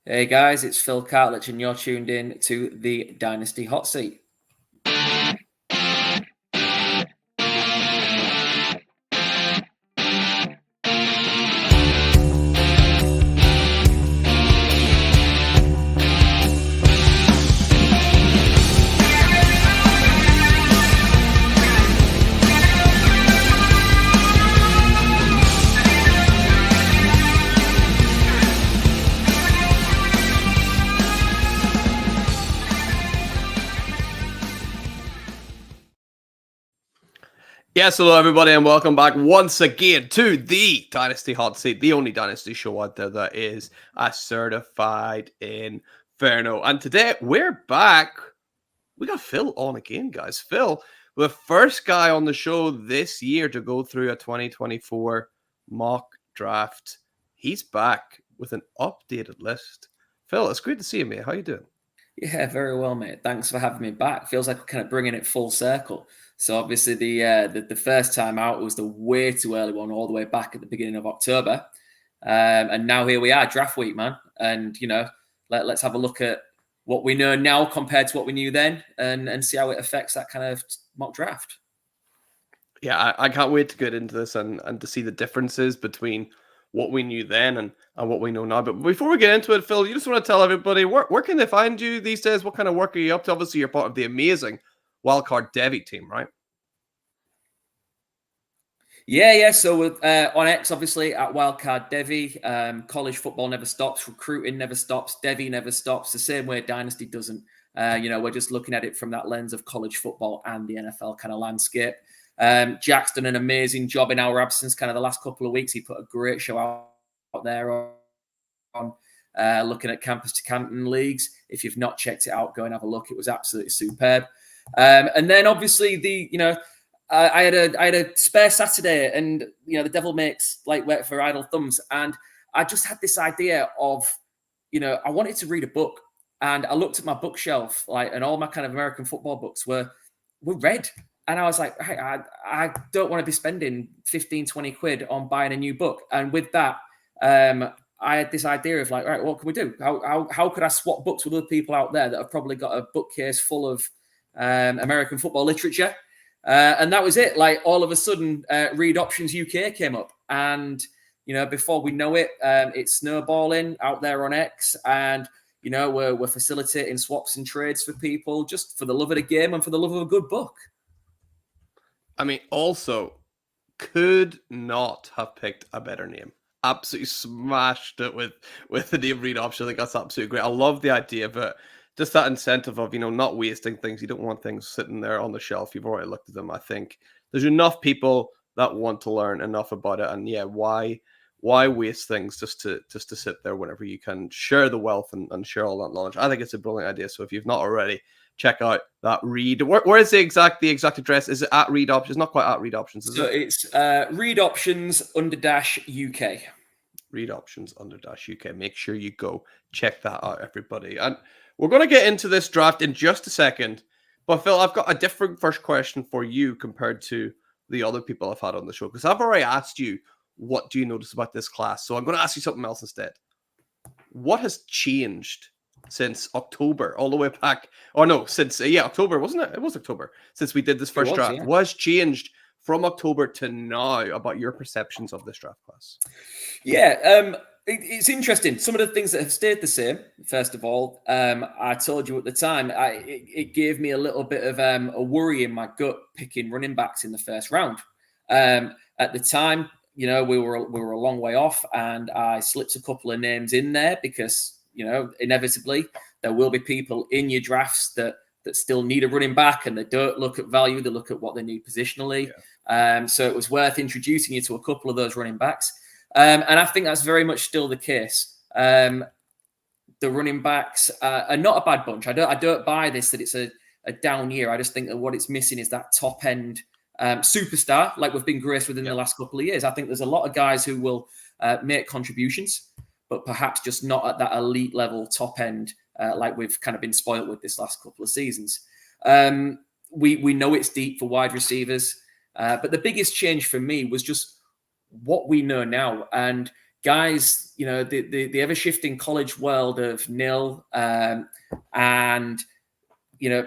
Hey guys, it's Phil Cartledge, and you're tuned in to the Dynasty Hotseat. Yes, hello everybody, and welcome back once again to the Dynasty Hot Seat, the only Dynasty show out there that is a certified inferno. And today we're back. We got Phil on again, guys. Phil, the first guy on the show this year to go through a 2024 mock draft. He's back with an updated list. Phil, it's great to see you, mate. How you doing? Yeah, very well, mate. Thanks for having me back. Feels like we're kind of bringing it full circle. So obviously the first time out was the way too early one, all the way back at the beginning of October, and now here we are, draft week, man. And let's have a look at what we know now compared to what we knew then, and see how it affects that kind of mock draft. Yeah, I can't wait to get into this and to see the differences between what we knew then and what we know now. But before we get into it, Phil, you just want to tell everybody where can they find you these days? What kind of work are you up to? Obviously, you're part of the amazing Wildcard Devi team, right? Yeah. So on X, obviously at Wildcard Devi, college football never stops, recruiting never stops, Devi never stops. The same way Dynasty doesn't. We're just looking at it from that lens of college football and the NFL kind of landscape. Jack's done an amazing job in our absence. Kind of the last couple of weeks, he put a great show out there on looking at campus to Canton leagues. If you've not checked it out, go and have a look. It was absolutely superb. And then obviously I had a spare Saturday, and the devil makes light work for idle thumbs, and I just had this idea of I wanted to read a book, and I looked at my bookshelf, and all my kind of American football books were read, and I was like, hey, I don't want to be spending 15, 20 quid on buying a new book. And with that, I had this idea of right, what can we do? How could I swap books with other people out there that have probably got a bookcase full of American football literature? And that was it. Like all of a sudden, Read Options UK came up, and before we know it, it's snowballing out there on X, and we're facilitating swaps and trades for people just for the love of the game and for the love of a good book. I mean, also could not have picked a better name. Absolutely smashed it with the name Read Option. I think that's absolutely great. I love the idea of it. Just that incentive of, not wasting things. You don't want things sitting there on the shelf. You've already looked at them. I think there's enough people that want to learn enough about it. And yeah, why waste things just to sit there whenever you can share the wealth and share all that knowledge? I think it's a brilliant idea. So if you've not already, check out that Read. Where is the exact address? Is it at Read Options? Not quite at Read Options, is it? It's Read Options _UK. Read Options _UK. Make sure you go check that out, everybody. And we're going to get into this draft in just a second. But Phil, I've got a different first question for you compared to the other people I've had on the show. Because I've already asked you, what do you notice about this class? So I'm going to ask you something else instead. What has changed since October, all the way back? Oh no, since October, wasn't it? It was October since we did this first draft. Yeah. What has changed from October to now about your perceptions of this draft class? Yeah, it's interesting. Some of the things that have stayed the same. First of all, I told you at the time, it gave me a little bit of a worry in my gut picking running backs in the first round. At the time, we were a long way off, and I slipped a couple of names in there because inevitably there will be people in your drafts that still need a running back, and they don't look at value; they look at what they need positionally. Yeah. So it was worth introducing you to a couple of those running backs. And I think that's very much still the case. The running backs are not a bad bunch. I don't buy this that it's a down year. I just think that what it's missing is that top end superstar, like we've been graced with in the last couple of years. I think there's a lot of guys who will make contributions, but perhaps just not at that elite level top end, like we've kind of been spoiled with this last couple of seasons. We know it's deep for wide receivers, but the biggest change for me was just what we know now. And guys, the ever shifting college world of nil, and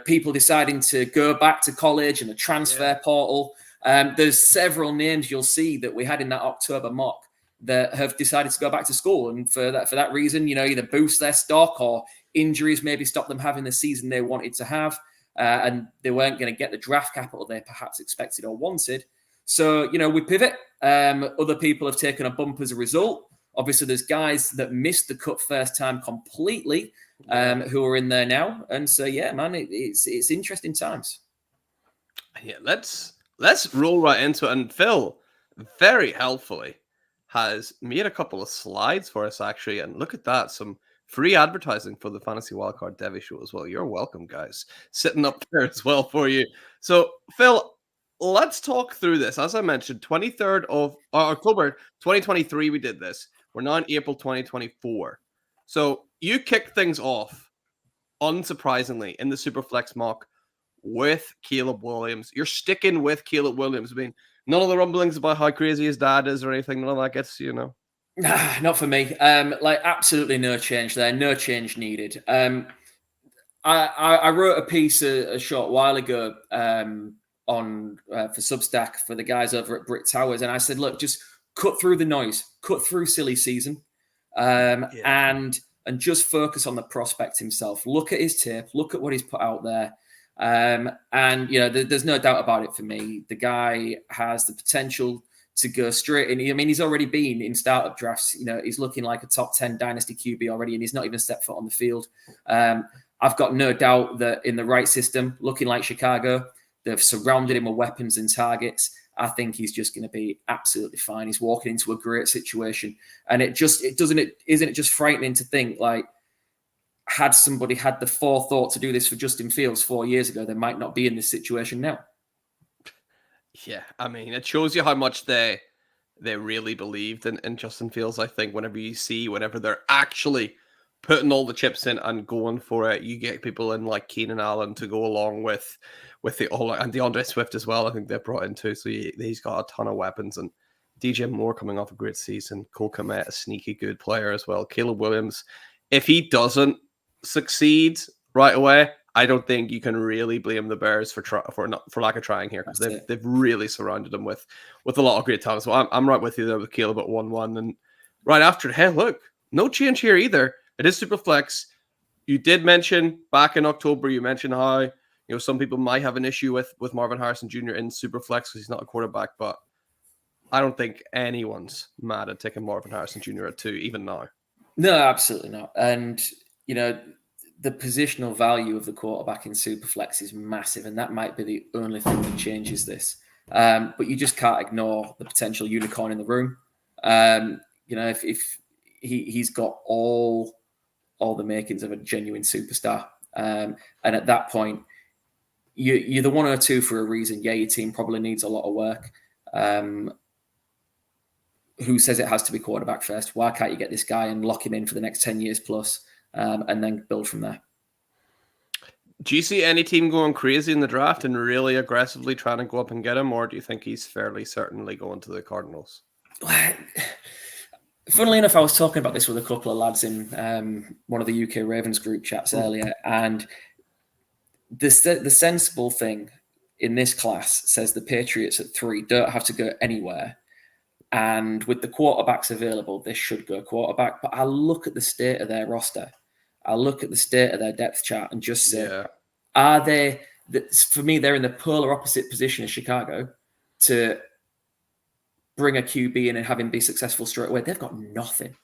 people deciding to go back to college and the transfer portal. There's several names you'll see that we had in that October mock that have decided to go back to school, and for that reason, either boost their stock or injuries maybe stop them having the season they wanted to have, and they weren't going to get the draft capital they perhaps expected or wanted. So we pivot. Other people have taken a bump as a result. Obviously, there's guys that missed the cut first time completely, who are in there now, and so man, it's interesting times. Yeah, let's roll right into it. And Phil, very helpfully, has made a couple of slides for us actually, and look at that, some free advertising for the Fantasy Wildcard Devi show as well. You're welcome, guys, sitting up there as well for you. So, Phil, let's talk through this. As I mentioned, 23rd of October 2023, we did this. We're now in April 2024. So you kicked things off, unsurprisingly, in the Superflex mock with Caleb Williams. You're sticking with Caleb Williams. I mean, none of the rumblings about how crazy his dad is or anything, none of that gets, Not for me. Absolutely no change there. No change needed. I wrote a piece a short while ago on for Substack for the guys over at Brick Towers, and I said, look, just cut through the noise, cut through silly season, and just focus on the prospect himself. Look at his tape, look at what he's put out there, and there's no doubt about it for me. The guy has the potential to go straight in. I mean, he's already been in startup drafts. He's looking like a top 10 dynasty QB already, and he's not even stepped foot on the field. I've got no doubt that in the right system, looking like Chicago, they've surrounded him with weapons and targets. I think he's just going to be absolutely fine. He's walking into a great situation, and isn't it just frightening to think, like, had somebody had the forethought to do this for Justin Fields 4 years ago, they might not be in this situation now. Yeah, I mean, it shows you how much they really believed in Justin Fields. I think whenever they're actually putting all the chips in and going for it, you get people in like Keenan Allen to go along with the all, and DeAndre Swift as well. I think they're brought in too. So he's got a ton of weapons, and DJ Moore coming off a great season. Cole Kmet, a sneaky good player as well. Caleb Williams, if he doesn't succeed right away, I don't think you can really blame the Bears for lack of trying here, because they've really surrounded him with a lot of great talent. So I'm right with you there with Caleb at 1-1, and right after it, hey, look, no change here either. It is super flex. You did mention back in October, you mentioned how some people might have an issue with Marvin Harrison Jr. in super flex because he's not a quarterback, but I don't think anyone's mad at taking Marvin Harrison Jr. at 2, even now. No, absolutely not. And the positional value of the quarterback in Superflex is massive, and that might be the only thing that changes this. But you just can't ignore the potential unicorn in the room. If he's got all the makings of a genuine superstar, and at that point, you're the 102 for a reason. Yeah, your team probably needs a lot of work. Who says it has to be quarterback first? Why can't you get this guy and lock him in for the next 10 years plus? And then build from there. Do you see any team going crazy in the draft and really aggressively trying to go up and get him, or do you think he's fairly certainly going to the Cardinals? Funnily enough, I was talking about this with a couple of lads in one of the UK Ravens group chats earlier, and the sensible thing in this class says the Patriots at 3 don't have to go anywhere. And with the quarterbacks available, they should go quarterback. But I look at the state of their roster. I look at the state of their depth chart and just say, are they, for me, they're in the polar opposite position as Chicago to bring a QB in and have him be successful straight away. They've got nothing.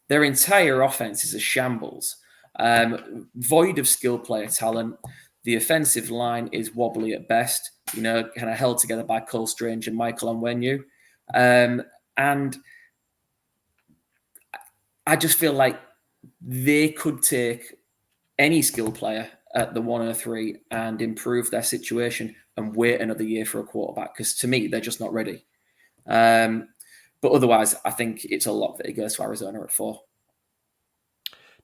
Their entire offense is a shambles, void of skill player talent. The offensive line is wobbly at best, kind of held together by Cole Strange and Michael Onwenu. And I just feel like they could take any skill player at the 103 and improve their situation and wait another year for a quarterback, because to me, they're just not ready. But otherwise, I think it's a lock that he goes to Arizona at 4.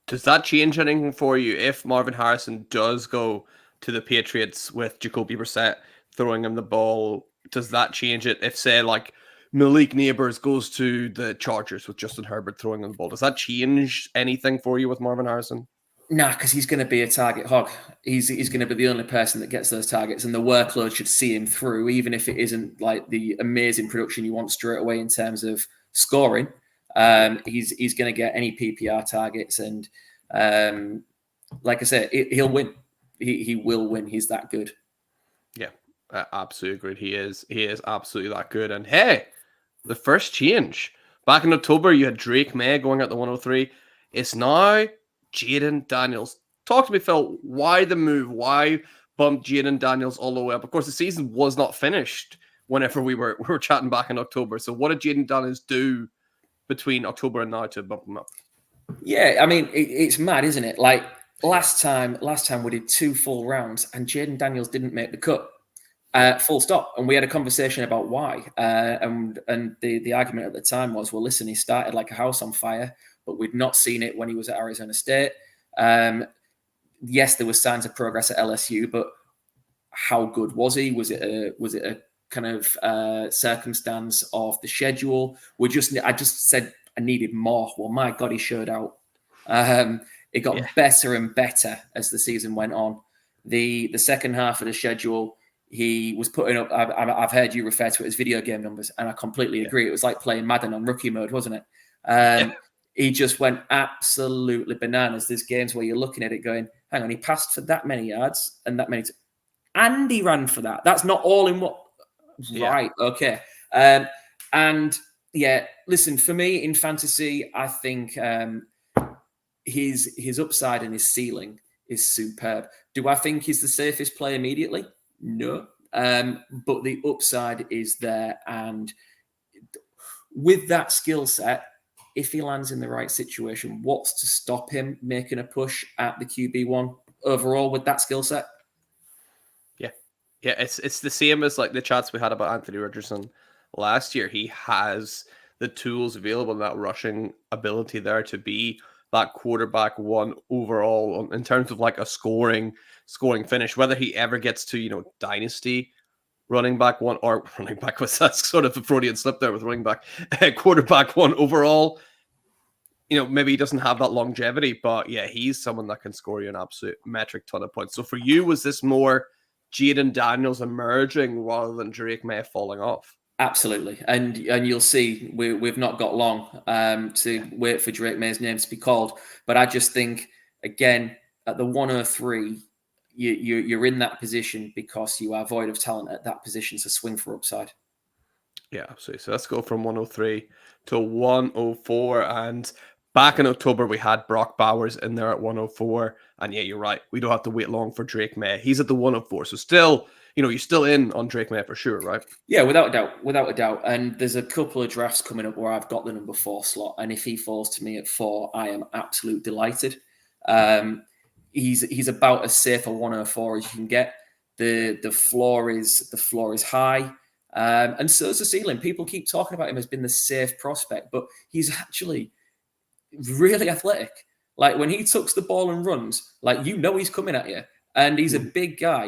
Does that change anything for you if Marvin Harrison does go to the Patriots with Jacoby Brissett throwing him the ball? Does that change it if, say, like, Malik Neighbors goes to the Chargers with Justin Herbert throwing on the ball. Does that change anything for you with Marvin Harrison? Nah, because he's going to be a target hog. He's going to be the only person that gets those targets, and the workload should see him through, even if it isn't like the amazing production you want straight away in terms of scoring. He's going to get any PPR targets, and like I said, he'll win. He will win. He's that good. Yeah, absolutely agreed. He is absolutely that good. And hey, the first change back in October, you had Drake May going at the 103. It's now Jaden Daniels. Talk to me, Phil. Why the move? Why bump Jaden Daniels all the way up? Of course, the season was not finished whenever we were chatting back in October. So what did Jaden Daniels do between October and now to bump him up? Yeah, I mean, it's mad, isn't it? Like last time we did 2 full rounds and Jaden Daniels didn't make the cut. Full stop. And we had a conversation about why. And the argument at the time was, well, listen, he started like a house on fire, but we'd not seen it when he was at Arizona State. Yes, there were signs of progress at LSU, but how good was he? Was it a kind of circumstance of the schedule? I just said I needed more. Well, my God, he showed out. It got better and better as the season went on. The second half of the schedule, he was putting up. I've heard you refer to it as video game numbers, and I completely agree. It was like playing Madden on rookie mode, wasn't it? He just went absolutely bananas. There's games where you're looking at it going, hang on, he passed for that many yards and that many, and he ran for that. That's not all in what. Right. Okay. And yeah, listen, for me in fantasy, I think his upside and his ceiling is superb. Do I think he's the safest play immediately? No. But the upside is there. And with that skill set, if he lands in the right situation, what's to stop him making a push at the QB1 overall with that skill set? Yeah, it's the same as like the chats we had about Anthony Richardson last year. He has the tools available, that rushing ability there to be that quarterback one overall in terms of like a scoring finish. Whether he ever gets to, dynasty running back one, or running back was that sort of a Freudian slip there with running back, quarterback one overall. Maybe he doesn't have that longevity, but yeah, he's someone that can score you an absolute metric ton of points. So for you, was this more Jaden Daniels emerging rather than Drake May falling off? Absolutely, and you'll see we've not got long to wait for Drake May's name to be called. But I just think, again, at the 103, you're in that position because you are void of talent at that position, so swing for upside. Yeah, absolutely. So let's go from 103 to 104. And back in October, we had Brock Bowers in there at 104. And yeah, you're right. We don't have to wait long for Drake May. He's at the 104. So still, you're still in on Drake May for sure, right? Yeah, without a doubt. And there's a couple of drafts coming up where I've got the number 4 slot. And if he falls to me at 4, I am absolutely delighted. He's about as safe a 104 as you can get. The floor is high. And so is the ceiling. People keep talking about him as being the safe prospect, but he's actually really athletic. Like when he tucks the ball and runs, like he's coming at you, and he's a big guy.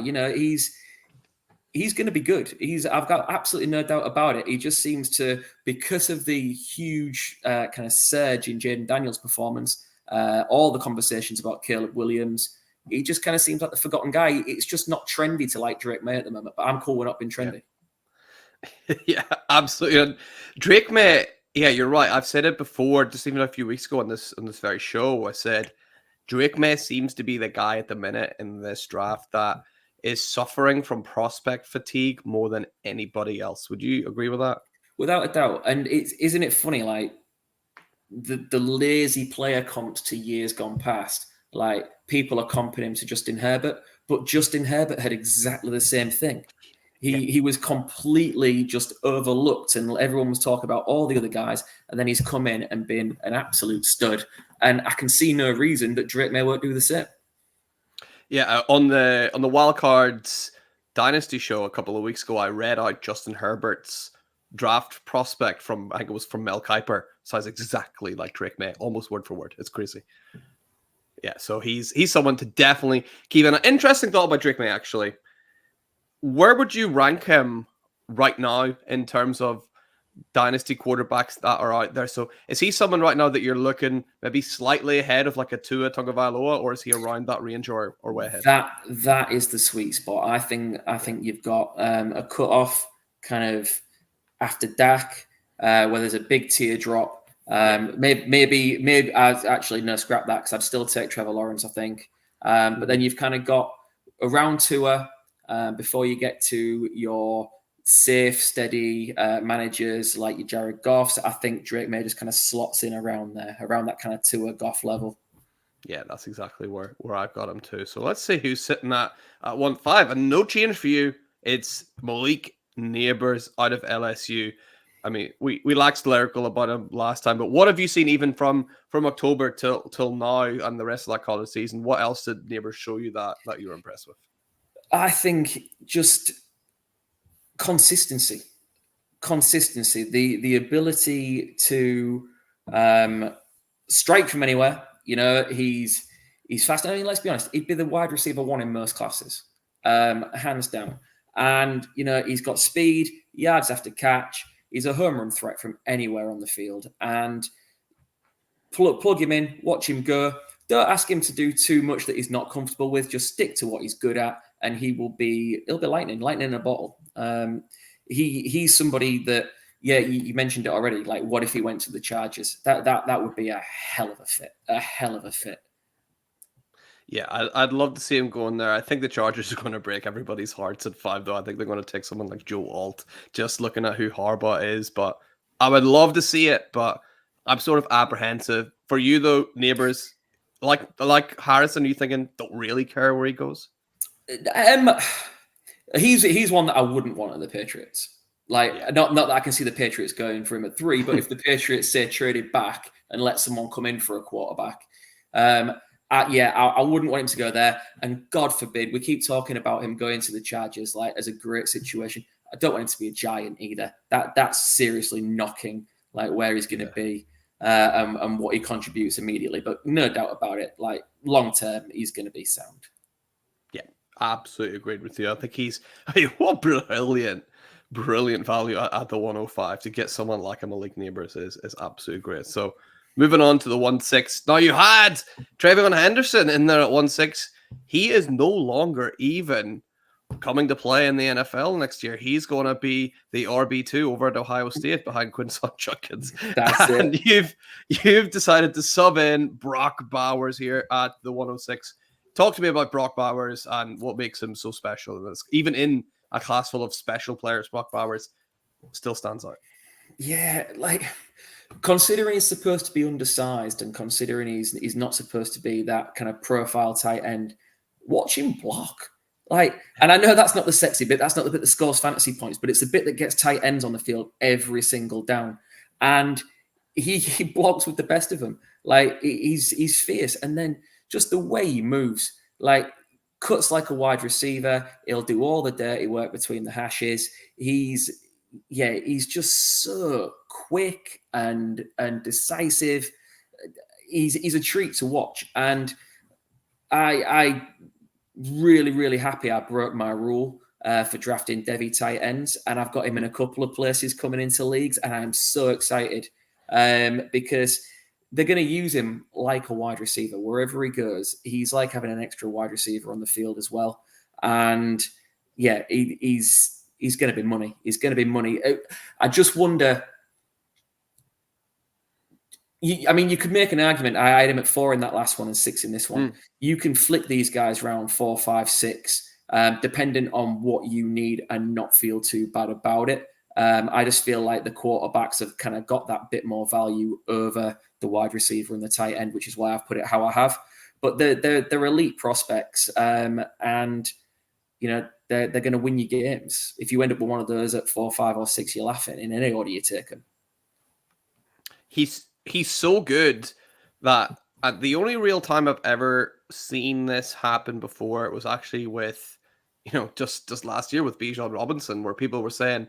He's going to be good. I've got absolutely no doubt about it. He just seems to, because of the huge kind of surge in Jaden Daniels' performance, all the conversations about Caleb Williams, he just kind of seems like the forgotten guy. It's just not trendy to like Drake May at the moment, but I'm cool with not being trendy. Yeah, absolutely. And Drake May, yeah, you're right. I've said it before, just even a few weeks ago on this very show. I said Drake May seems to be the guy at the minute in this draft that is suffering from prospect fatigue more than anybody else. Would you agree with that? Without a doubt. And isn't it funny, like the lazy player comps to years gone past, like people are comping him to Justin Herbert, but Justin Herbert had exactly the same thing. He was completely just overlooked, and everyone was talking about all the other guys, and then he's come in and been an absolute stud. And I can see no reason that Drake May won't do the same. Yeah, on the Wildcards Dynasty show a couple of weeks ago, I read out Justin Herbert's draft prospect from, I think it was from Mel Kiper. Sounds exactly like Drake May, almost word for word. It's crazy. Yeah, so he's someone to definitely keep an interesting thought about Drake May, actually. Where would you rank him right now in terms of dynasty quarterbacks that are out there. So is he someone right now that you're looking maybe slightly ahead of like a Tua Tagovailoa, or is he around that range or way ahead? That is the sweet spot. I think you've got a cutoff kind of after Dak, where there's a big teardrop. Maybe I'd actually no scrap that because I'd still take Trevor Lawrence, I think. But then you've kind of got around Tua before you get to your safe, steady managers like your Jared Goffs. I think Drake May just kind of slots in around there, around that kind of Tua Goff level. Yeah, that's exactly where I've got him too. So let's see who's sitting at 1-5. And no change for you. It's Malik Neighbors out of LSU. I mean, we waxed lyrical about him last time, but what have you seen even from October till now and the rest of that college season? What else did Neighbors show you that you were impressed with? I think just consistency, the ability to strike from anywhere. You know, he's fast. I mean, let's be honest, he'd be the wide receiver one in most classes, hands down. And you know, he's got speed, yards after catch. He's a home run threat from anywhere on the field. And plug him in, watch him go. Don't ask him to do too much that he's not comfortable with. Just stick to what he's good at, and he'll be lightning in a bottle. He's somebody that, yeah, you mentioned it already. Like, what if he went to the Chargers? That would be a hell of a fit. Yeah, I'd love to see him going there. I think the Chargers are going to break everybody's hearts at 5, though. I think they're going to take someone like Joe Alt, just looking at who Harbaugh is. But I would love to see it, but I'm sort of apprehensive. For you, though, Neighbors, like Harrison, are you thinking don't really care where he goes? He's one that I wouldn't want at the Patriots. Like, not that I can see the Patriots going for him at 3, but if the Patriots say traded back and let someone come in for a quarterback, I wouldn't want him to go there. And God forbid, we keep talking about him going to the Chargers like as a great situation. I don't want him to be a Giant either. That's seriously knocking like where he's going to be and what he contributes immediately. But no doubt about it, like long term, he's going to be sound. Yeah, absolutely agreed with you. I think what brilliant value at the 105 to get someone like a Malik Neighbors is absolutely great. So moving on to the 1-6. Now you had Travion Henderson in there at 1-6. He is no longer even coming to play in the NFL next year. He's going to be the RB2 over at Ohio State behind Quinton Judkins. That's and it. You've decided to sub in Brock Bowers here at the 106. Talk to me about Brock Bowers and what makes him so special. Even in a class full of special players, Brock Bowers still stands out. Yeah, like considering he's supposed to be undersized and considering he's not supposed to be that kind of profile tight end, watch him block. Like, and I know that's not the sexy bit, that's not the bit that scores fantasy points, but it's the bit that gets tight ends on the field every single down. And he blocks with the best of them. Like, he's fierce. And then just the way he moves, like cuts like a wide receiver. He'll do all the dirty work between the hashes. He's just so quick and decisive. He's a treat to watch. And I really, really happy I broke my rule for drafting Devy tight ends, and I've got him in a couple of places coming into leagues, and I'm so excited because they're going to use him like a wide receiver wherever he goes. He's like having an extra wide receiver on the field as well, and yeah, he's going to be money. He's going to be money. I just wonder. You could make an argument. I had him at 4 in that last one and 6 in this one. You can flip these guys around 4, 5, 6, depending on what you need and not feel too bad about it. I just feel like the quarterbacks have kind of got that bit more value over the wide receiver and the tight end, which is why I've put it how I have. But they're elite prospects, and you know they're going to win you games. If you end up with one of those at 4, 5, or 6, you're laughing in any order you take them. He's so good that the only real time I've ever seen this happen before, it was actually with, just last year with Bijan Robinson, where people were saying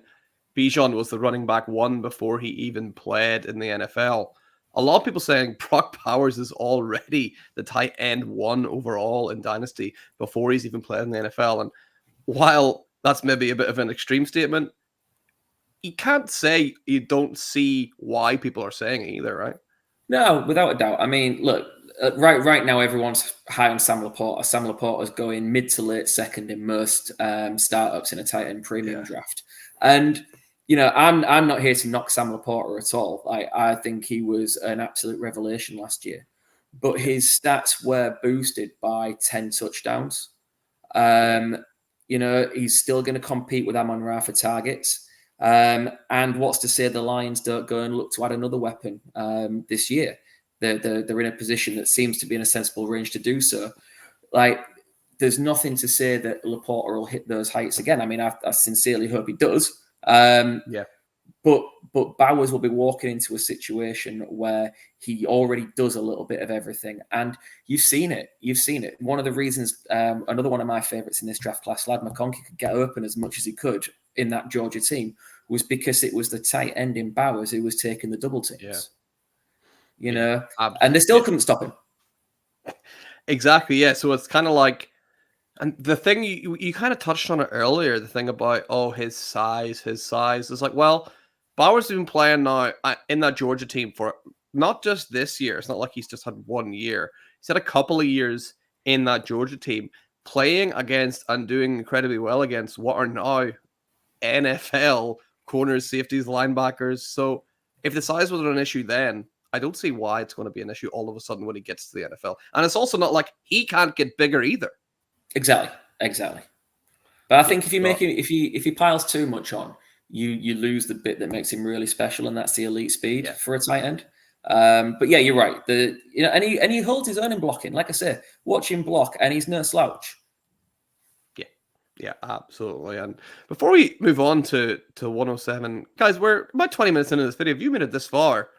Bijan was the running back 1 before he even played in the NFL. A lot of people saying Brock Bowers is already the tight end 1 overall in Dynasty before he's even played in the NFL. And while that's maybe a bit of an extreme statement, you can't say you don't see why people are saying it either, right? No, without a doubt. I mean, look, right now everyone's high on Sam Laporta. Sam Laporta is going mid to late second in most startups in a tight end premium draft. And I'm not here to knock Sam Laporta at all. I think he was an absolute revelation last year, but his stats were boosted by 10 touchdowns. He's still going to compete with Amon-Ra for targets. And what's to say the Lions don't go and look to add another weapon this year? They're in a position that seems to be in a sensible range to do so. Like, there's nothing to say that Laporta will hit those heights again. I mean, I sincerely hope he does. But Bowers will be walking into a situation where he already does a little bit of everything. And you've seen it. One of the reasons, another one of my favorites in this draft class, Lad McConkey, could get open as much as he could in that Georgia team was because it was the tight end in Bowers who was taking the double teams. And they still couldn't stop him. Exactly, yeah. So it's kind of like, and the thing you kind of touched on it earlier, the thing about, his size. It's like, well, Bowers has been playing now in that Georgia team for not just this year. It's not like he's just had 1 year. He's had a couple of years in that Georgia team playing against and doing incredibly well against what are now NFL corners, safeties, linebackers. So if the size wasn't an issue then, I don't see why it's going to be an issue all of a sudden when he gets to the NFL. And it's also not like he can't get bigger either. Exactly. But I think if he piles too much on, you lose the bit that makes him really special, and that's the elite speed for a tight end. But yeah, you're right. And he holds his own in blocking. Like I say, watch him block, and he's no slouch. Yeah, absolutely. And before we move on to 107, guys, we're about 20 minutes into this video. If you made it this far,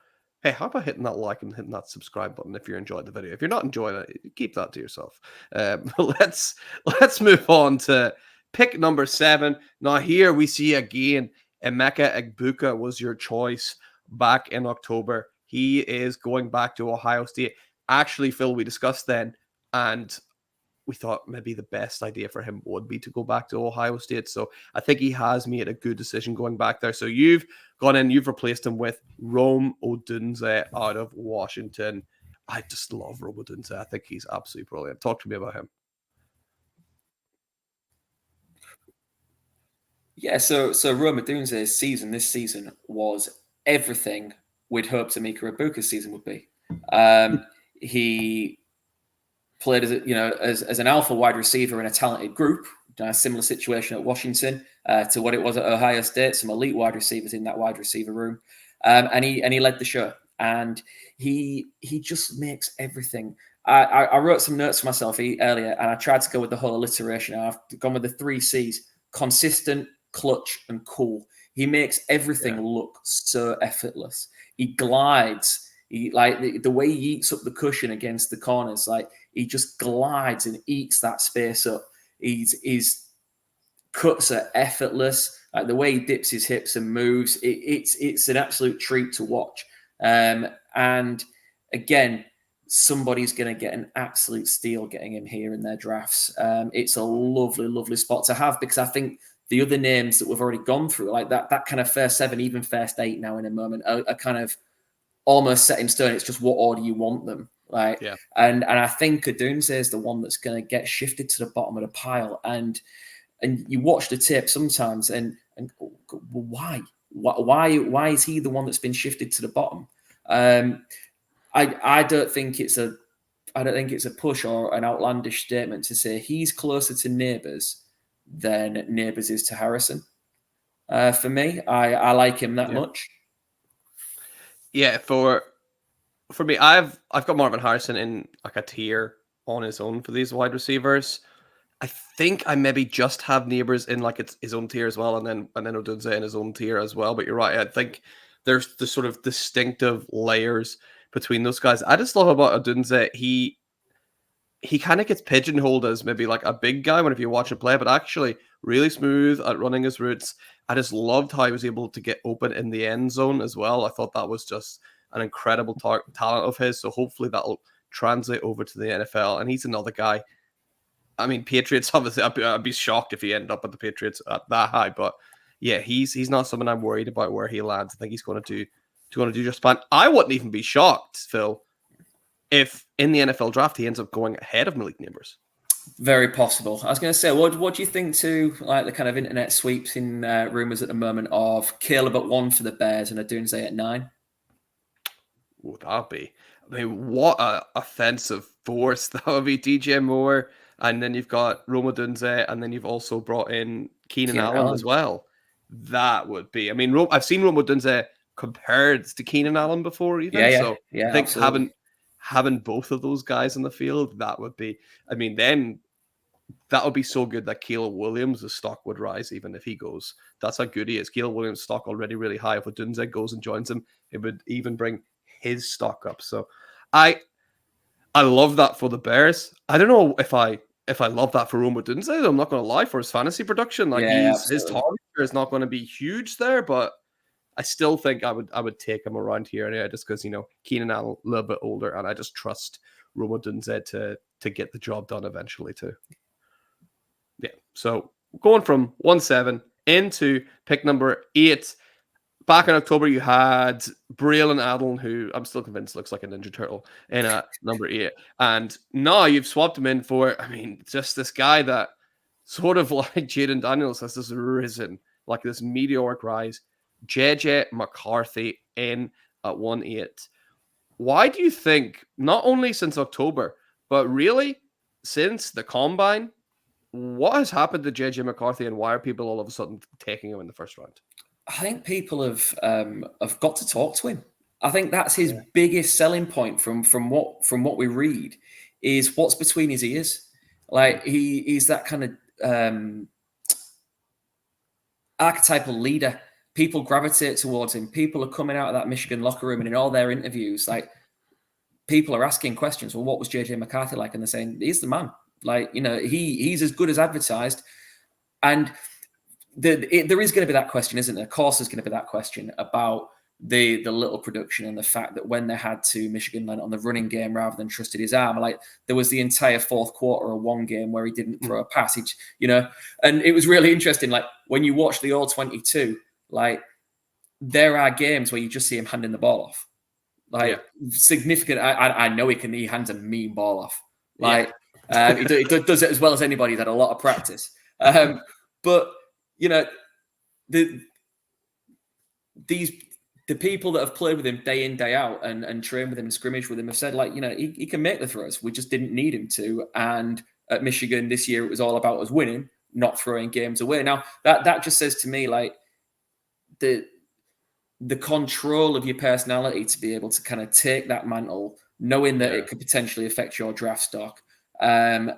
hey, how about hitting that like and hitting that subscribe button if you're enjoying the video? If you're not enjoying it, keep that to yourself. Let's move on to pick number 7. Now here we see again, Emeka Egbuka was your choice back in October. He is going back to Ohio State. Actually, Phil, we discussed then, and we thought maybe the best idea for him would be to go back to Ohio State. So I think he has made a good decision going back there. So you've gone in, you've replaced him with Rome Odunze out of Washington. I just love Rome Odunze. I think he's absolutely brilliant. Talk to me about him. Yeah, so Rome Odunze's season this season was everything we'd hoped Emeka Egbuka's season would be. He played as an alpha wide receiver in a talented group, a similar situation at Washington to what it was at Ohio State, some elite wide receivers in that wide receiver room. And he led the show. And he just makes everything. I wrote some notes for myself earlier, and I tried to go with the whole alliteration. I've gone with the 3 C's: consistent, clutch, and cool. He makes everything look so effortless. He glides. He the way he eats up the cushion against the corners, like he just glides and eats that space up. His cuts are effortless. Like the way he dips his hips and moves, it's an absolute treat to watch. And again, somebody's going to get an absolute steal getting him here in their drafts. It's a lovely, lovely spot to have, because I think the other names that we've already gone through, like that kind of first 7, even first 8 now in a moment, are kind of almost set in stone. It's just what order you want them. And I think Odunze is the one that's going to get shifted to the bottom of the pile. And you watch the tape sometimes, and why is he the one that's been shifted to the bottom? I don't think it's a push or an outlandish statement to say he's closer to Neighbors than Neighbors is to Harrison. For me, I like him that much. Yeah, for me, I've got Marvin Harrison in like a tier on his own for these wide receivers. I think I maybe just have Neighbors in like it's his own tier as well, and then Odunze in his own tier as well. But you're right. I think there's the sort of distinctive layers between those guys. I just love about Odunze. He kind of gets pigeonholed as maybe like a big guy whenever you watch him play, but actually really smooth at running his routes. I just loved how he was able to get open in the end zone as well. I thought that was just an incredible talent of his. So hopefully that'll translate over to the NFL. And he's another guy. I mean, Patriots, obviously, I'd be shocked if he ended up at the Patriots at that high, but yeah, he's not someone I'm worried about where he lands. I think he's going to do just fine. I wouldn't even be shocked, Phil, if in the NFL draft he ends up going ahead of Malik Neighbors. Very possible. I was going to say, what do you think to like the kind of internet sweeps in rumors at the moment of Caleb at 1 for the Bears and a Dunze at 9? Would that be? I mean, what a offensive force that would be. DJ Moore, and then you've got Roma Dunze, and then you've also brought in Keenan Allen as well. That would be. I mean, I've seen Roma Dunze compared to Keenan Allen before, even. Yeah, I think absolutely. having both of those guys in the field, that would be. I mean, then that would be so good that Caleb Williams' stock would rise even if he goes. That's how good he is. Caleb Williams' stock already really high. If Dunze goes and joins him, it would even bring his stock up. So I love that for the Bears. I don't know if I love that for Roma Dunze. I'm not going to lie, for his fantasy production. Like his target is not going to be huge there, but I still think I would take him around here anyway, just because Keenan Allen a little bit older, and I just trust Roma Dunze to get the job done eventually too. Yeah. So going from 1-7 into pick number 8. Back in October, you had Braylon Allen, who I'm still convinced looks like a Ninja Turtle, in at number 8. And now you've swapped him in for, just this guy that sort of like Jaden Daniels has just risen, like this meteoric rise. JJ McCarthy in at 1-8. Why do you think, not only since October, but really since the Combine, what has happened to JJ McCarthy, and why are people all of a sudden taking him in the first round? I think people have got to talk to him. I think that's his biggest selling point from what we read is what's between his ears. Like he's that kind of archetypal leader. People gravitate towards him. People are coming out of that Michigan locker room, and in all their interviews, like people are asking questions. Well, what was JJ McCarthy like? And they're saying he's the man. Like he's as good as advertised, and there is going to be that question, isn't there? Of course, there's going to be that question about the little production and the fact that when they had to, Michigan went on the running game rather than trusted his arm. Like there was the entire fourth quarter of one game where he didn't throw a pass, and it was really interesting. Like when you watch the All-22, like there are games where you just see him handing the ball off, like significant. I know he hands a mean ball off, like he does it as well as anybody. He's had a lot of practice, but the people that have played with him day in, day out and trained with him and scrimmaged with him have said, like, he can make the throws. We just didn't need him to. And at Michigan this year, it was all about us winning, not throwing games away. Now, that just says to me, like, the control of your personality to be able to kind of take that mantle, knowing that it could potentially affect your draft stock, and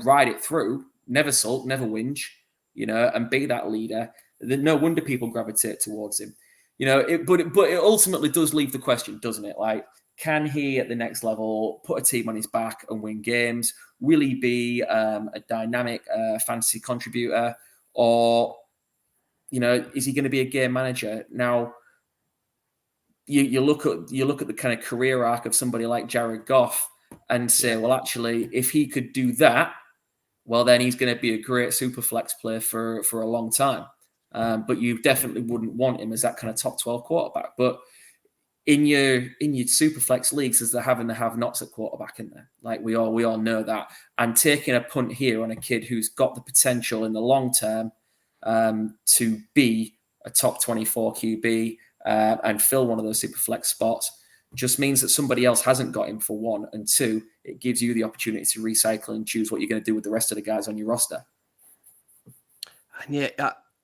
ride it through, never sulk, never whinge, and be that leader. No wonder people gravitate towards him. But it ultimately does leave the question, doesn't it? Like, can he at the next level put a team on his back and win games? Will he be a dynamic fantasy contributor, or is he going to be a game manager? Now, you look at the kind of career arc of somebody like Jared Goff and say, well, actually, if he could do that, well, then he's going to be a great super flex player for a long time. But you definitely wouldn't want him as that kind of top 12 quarterback. But in your super flex leagues, there's the have and the have-nots at quarterback in there. Like we all know that. And taking a punt here on a kid who's got the potential in the long term to be a top 24 QB and fill one of those super flex spots just means that somebody else hasn't got him, for one, and two, it gives you the opportunity to recycle and choose what you're going to do with the rest of the guys on your roster. And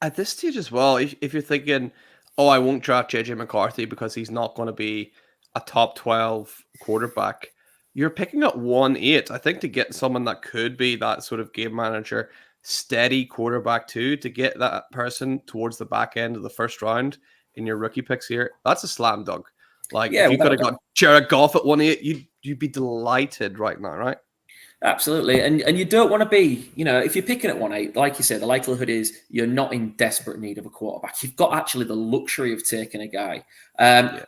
at this stage as well, if you're thinking, oh, I won't draft JJ McCarthy because he's not going to be a top 12 quarterback, you're picking up 1-8. I think to get someone that could be that sort of game manager, steady quarterback too, to get that person towards the back end of the first round in your rookie picks here, that's a slam dunk. Like, if you could have got Jared Goff at 1-8, you'd be delighted right now, right? Absolutely. And you don't want to be, if you're picking at 1-8, like you said, the likelihood is you're not in desperate need of a quarterback. You've got actually the luxury of taking a guy,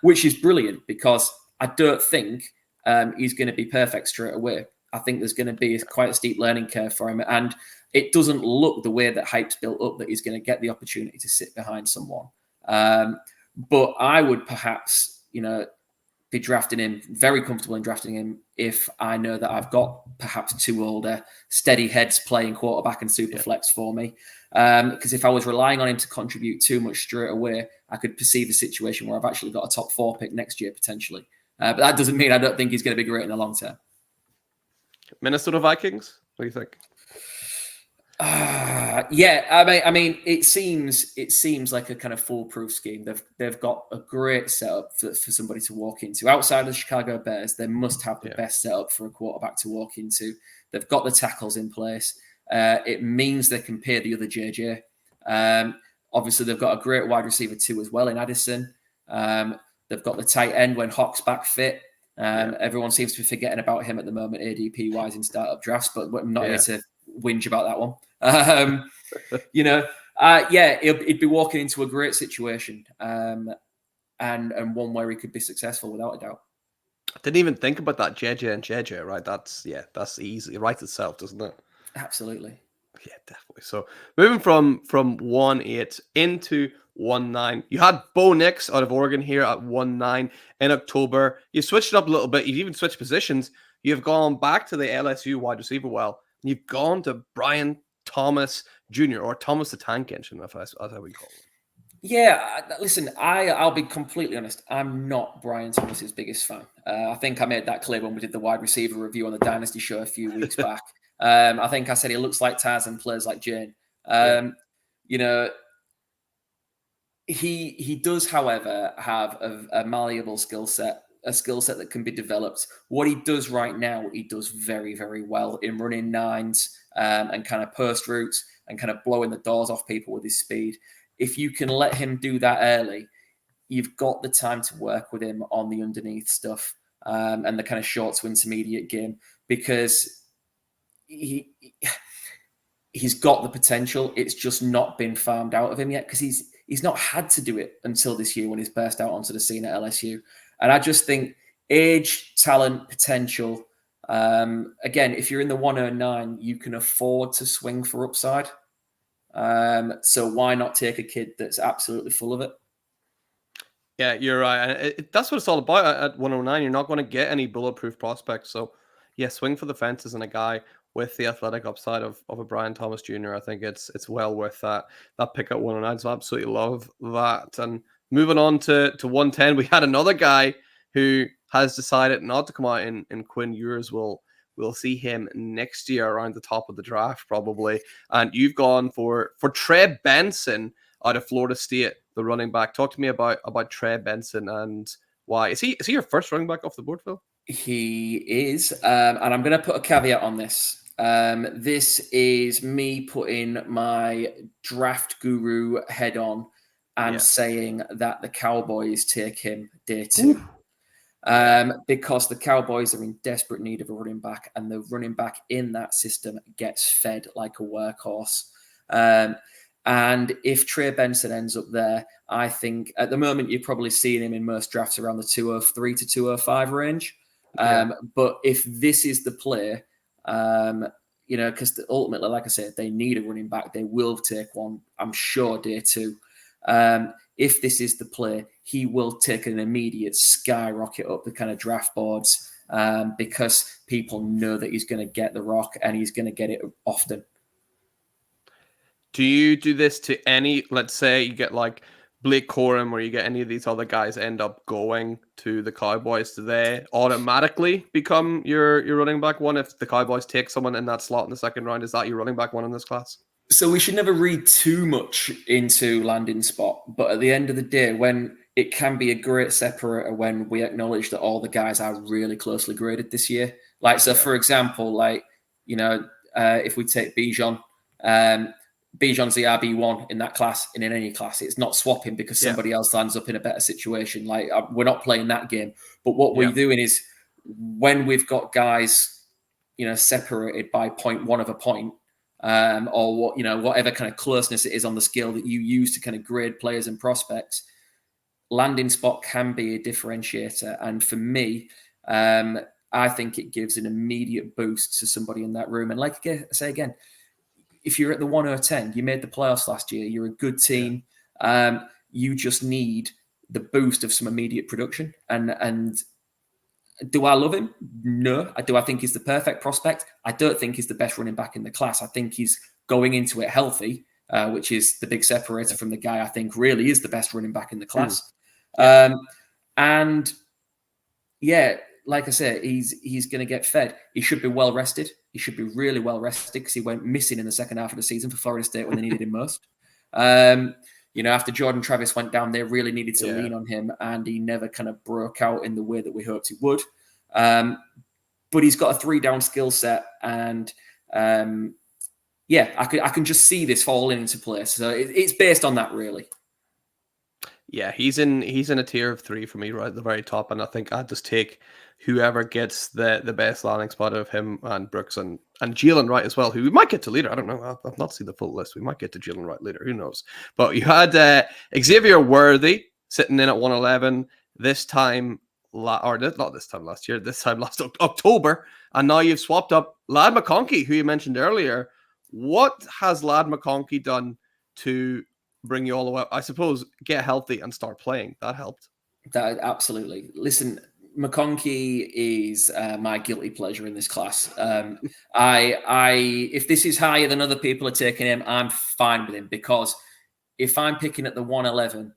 which is brilliant, because I don't think he's going to be perfect straight away. I think there's going to be quite a steep learning curve for him. And it doesn't look the way that hype's built up that he's going to get the opportunity to sit behind someone. But I would perhaps, be drafting him, very comfortable in drafting him, if I know that I've got perhaps two older steady heads playing quarterback and super flex for me. Because if I was relying on him to contribute too much straight away, I could perceive a situation where I've actually got a top 4 pick next year potentially. But that doesn't mean I don't think he's going to be great in the long term. Minnesota Vikings, what do you think? I mean, it seems like a kind of foolproof scheme. They've got a great setup for somebody to walk into. Outside of the Chicago Bears, they must have the best setup for a quarterback to walk into. They've got the tackles in place. It means they can pay the other JJ. Obviously, they've got a great wide receiver too as well in Addison. They've got the tight end when Hawk's back fit. Everyone seems to be forgetting about him at the moment, ADP wise in startup drafts, but I'm not here to whinge about that one. He'd be walking into a great situation, and one where he could be successful without a doubt. I didn't even think about that JJ and JJ, right? That's easy. It writes itself, doesn't it? Absolutely. Yeah, definitely. So moving from 1-8 into 1-9, you had Bo Nix out of Oregon here at 1-9 in October. You switched it up a little bit. You've even switched positions. You've gone back to the LSU wide receiver well. You've gone to Brian Thomas Jr. or Thomas the Tank Engine, as how we call him. Yeah, listen, I'll be completely honest. I'm not Brian Thomas's biggest fan. I think I made that clear when we did the wide receiver review on the Dynasty show a few weeks back. I think I said he looks like Taz and plays like Jane. He does, however, have a malleable skill set, a skill set that can be developed. What he does right now, he does very, very well in running nines and kind of post routes and kind of blowing the doors off people with his speed. If you can let him do that early, you've got the time to work with him on the underneath stuff and the kind of short to intermediate game, because he's got the potential. It's just not been farmed out of him yet, because he's not had to do it until this year when he's burst out onto the scene at LSU. And I just think age, talent, potential. Again, if you're in the 109, you can afford to swing for upside. So why not take a kid that's absolutely full of it? Yeah, you're right. And that's what it's all about at 109. You're not going to get any bulletproof prospects. So, yeah, swing for the fences and a guy with the athletic upside of a Brian Thomas Jr. I think it's well worth that pick at 109. So I absolutely love that. And moving on to 110, we had another guy who has decided not to come out in Quinn Ewers. We'll see him next year around the top of the draft, probably. And you've gone for Trey Benson out of Florida State, the running back. Talk to me about Trey Benson and why. Is he your first running back off the board, Phil? He is. And I'm going to put a caveat on this. This is me putting my draft guru head on and saying that the Cowboys take him day 2. Because the Cowboys are in desperate need of a running back, and the running back in that system gets fed like a workhorse. And if Trey Benson ends up there, I think at the moment you're probably seeing him in most drafts around the 203 to 205 range. But if this is the play, because ultimately, like I said, they need a running back. They will take one, I'm sure, day 2. If this is the play, he will take an immediate skyrocket up the kind of draft boards because people know that he's going to get the rock and he's going to get it often. Do you do this to any, let's say you get like Blake Corum or you get any of these other guys end up going to the Cowboys, do they automatically become your running back one if the Cowboys take someone in that slot in the second round? Is that your running back one in this class? So we should never read too much into landing spot, but at the end of the day, when it can be a great separator when we acknowledge that all the guys are really closely graded this year. For example, if we take Bijan, Bijan's the RB1 in that class and in any class. It's not swapping because somebody else lands up in a better situation. We're not playing that game. But what we're doing is when we've got guys, separated by 0.1 of a point, or whatever kind of closeness it is on the scale that you use to kind of grade players and prospects, landing spot can be a differentiator. And for me, I think it gives an immediate boost to somebody in that room. And like I say again, if you're at the 1-10, you made the playoffs last year, you're a good team. You just need the boost of some immediate production. And do I love him? No. Do I think he's the perfect prospect? I don't think he's the best running back in the class. I think he's going into it healthy, which is the big separator from the guy I think really is the best running back in the class. And yeah, like I said, he's going to get fed. He should be well rested. He should be really well rested because he went missing in the second half of the season for Florida State when they needed him most. After Jordan Travis went down, they really needed to lean on him, and he never kind of broke out in the way that we hoped he would. But he's got a 3-down skill set, and I can just see this falling into place. So it's based on that, really. Yeah, he's in a tier of 3 for me, right at the very top, and I think I'd just take whoever gets the best landing spot of him and Brooks and Jalen Wright as well, who we might get to later. I don't know. I've not seen the full list. We might get to Jalen Wright later. Who knows? But you had Xavier Worthy sitting in at 111 this time, not this time last year, this time last October, and now you've swapped up Ladd McConkey, who you mentioned earlier. What has Ladd McConkey done to bring you all the way up? I suppose get healthy and start playing. That helped. That absolutely. Listen, McConkey is my guilty pleasure in this class. If this is higher than other people are taking him, I'm fine with him, because if I'm picking at the 111,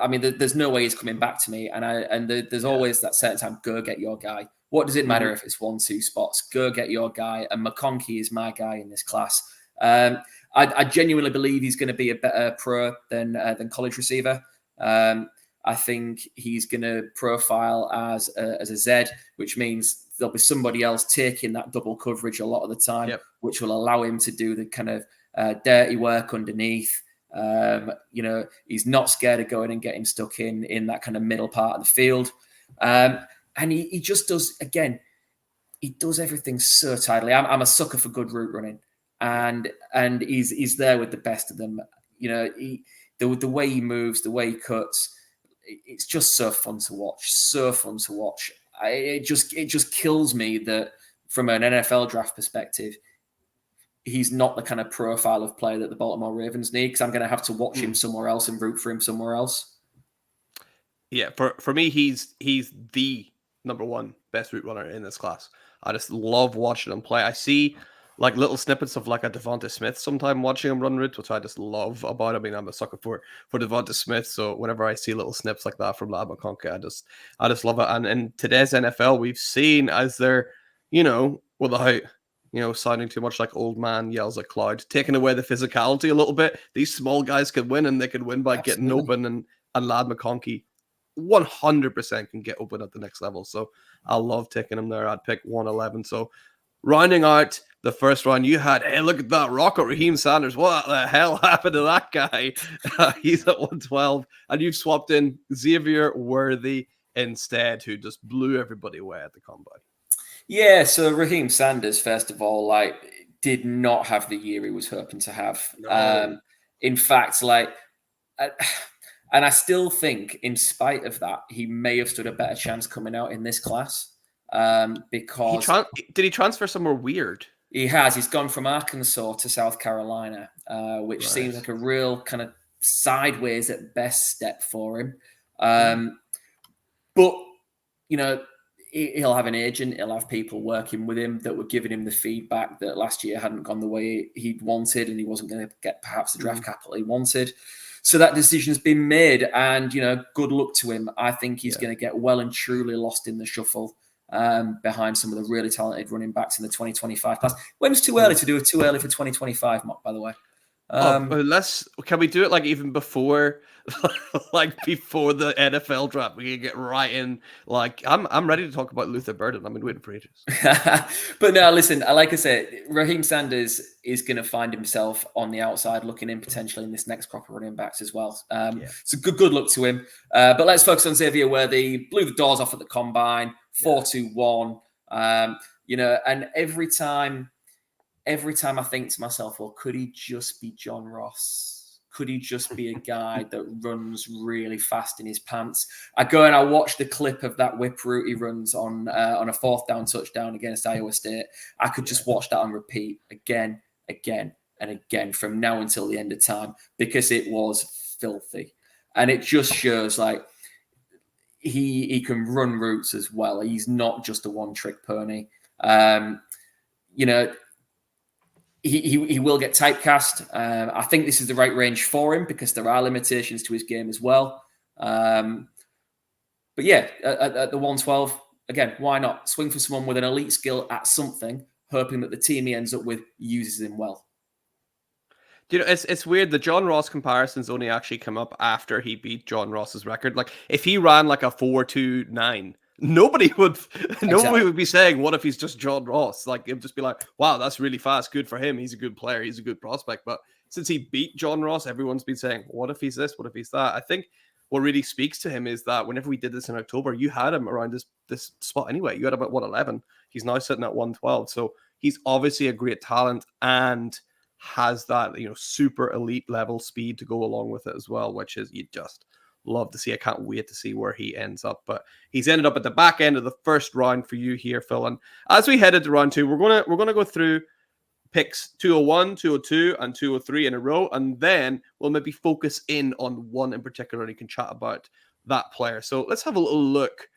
I mean, there's no way he's coming back to me. And there's always that certain time, go get your guy. What does it matter if it's 1-2 spots? Go get your guy. And McConkey is my guy in this class. I genuinely believe he's going to be a better pro than college receiver. I think he's going to profile as a Z, which means there'll be somebody else taking that double coverage a lot of the time, which will allow him to do the kind of dirty work underneath. He's not scared of going and getting stuck in that kind of middle part of the field. And he just does, again, he does everything so tidily. I'm a sucker for good route running. And he's there with the best of them. The way he moves, the way he cuts, it's just so fun to watch. So fun to watch. It just kills me that from an NFL draft perspective, he's not the kind of profile of player that the Baltimore Ravens need, because I'm going to have to watch him somewhere else and root for him somewhere else. Yeah, for me, he's the number one best route runner in this class. I just love watching him play. I see like little snippets of like a Devonta Smith sometime watching him run routes, which I just love about him. I mean, I'm a sucker for Devonta Smith, so whenever I see little snips like that from Ladd McConkey, I just love it. And in today's NFL, we've seen as they're, without sounding too much like old man yells at cloud, taking away the physicality a little bit, these small guys can win, and they can win by getting open, and Ladd McConkey 100% can get open at the next level. So I love taking him there. I'd pick 111. So rounding out the first round, you had, hey, look at that rocket, Raheem Sanders. What the hell happened to that guy? He's at 112. And you've swapped in Xavier Worthy instead, who just blew everybody away at the combine. Yeah, so Raheem Sanders, first of all, did not have the year he was hoping to have. No. In fact, and I still think, in spite of that, he may have stood a better chance coming out in this class, because did he transfer somewhere weird? He has. He's gone from Arkansas to South Carolina, which seems like a real kind of sideways at best step for him. But he'll have an agent. He'll have people working with him that were giving him the feedback that last year hadn't gone the way he'd wanted, and he wasn't going to get perhaps the draft capital he wanted. So that decision's been made, and good luck to him. I think he's going to get well and truly lost in the shuffle behind some of the really talented running backs in the 2025 class. When's too early to do it? Too early for 2025, Mark, by the way. Can we do it even before, before the NFL draft? We can get right in. I'm ready to talk about Luther Burden. I've been waiting for ages. But no, listen. Like I said, Raheem Sanders is going to find himself on the outside, looking in potentially in this next crop of running backs as well. So good luck to him. But let's focus on Xavier Worthy. Blew the doors off at the combine. 4.21. And every time I think to myself, well, could he just be John Ross? Could he just be a guy that runs really fast in his pants? I go and I watch the clip of that whip route he runs on a 4th down touchdown against Iowa State. I could just watch that on repeat again, and again from now until the end of time, because it was filthy. And it just shows like he can run routes as well. He's not just a one-trick pony. You know, he will get typecast. I think this is the right range for him because there are limitations to his game as well. But yeah, at the 112, again, why not? Swing for someone with an elite skill at something, hoping that the team he ends up with uses him well. You know, it's weird. The John Ross comparisons only actually come up after he beat John Ross's record. Like, if he ran like a 4.29, nobody would be saying, "What if he's just John Ross?" Like, it'd just be like, "Wow, that's really fast. Good for him. He's a good player. He's a good prospect." But since he beat John Ross, everyone's been saying, "What if he's this? What if he's that?" I think what really speaks to him is that whenever we did this in October, you had him around this spot anyway. You had him at 111. He's now sitting at 112. So he's obviously a great talent and has that, you know, super elite level speed to go along with it as well, which is, you just love to see. I can't wait to see where he ends up. But he's ended up at the back end of the first round for you here, Phil. And as we head into round 2, we're gonna go through picks 201, 202, and 203 in a row, and then we'll maybe focus in on one in particular and you can chat about that player. So let's have a little look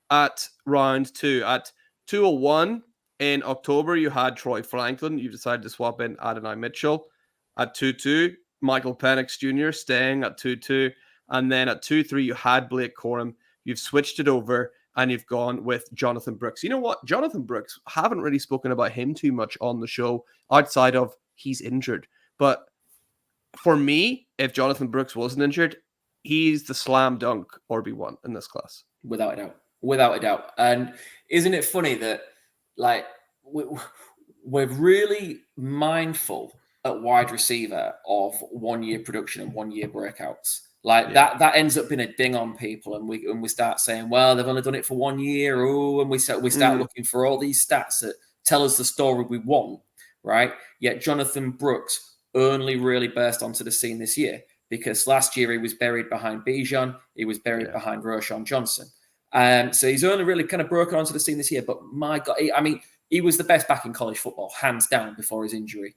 at round 2. At 201 in October, you had Troy Franklin. You've decided to swap in Adonai Mitchell. At 2-2, Michael Penix Jr. staying at 2-2. And then at 2-3, you had Blake Corum. You've switched it over and you've gone with Jonathan Brooks. You know what? Jonathan Brooks, haven't really spoken about him too much on the show outside of he's injured. But for me, if Jonathan Brooks wasn't injured, he's the slam dunk RB1 in this class. Without a doubt. Without a doubt. And isn't it funny that, like, we're really mindful at wide receiver of 1 year production and 1 year breakouts. Like, that ends up being a ding on people, and we start saying, well, they've only done it for 1 year. Oh, and we start looking for all these stats that tell us the story we want, right? Yet Jonathan Brooks only really burst onto the scene this year because last year he was buried behind Bijan, he was buried behind Roshan Johnson. So he's only really kind of broken onto the scene this year. But my God, I mean, he was the best back in college football, hands down, before his injury.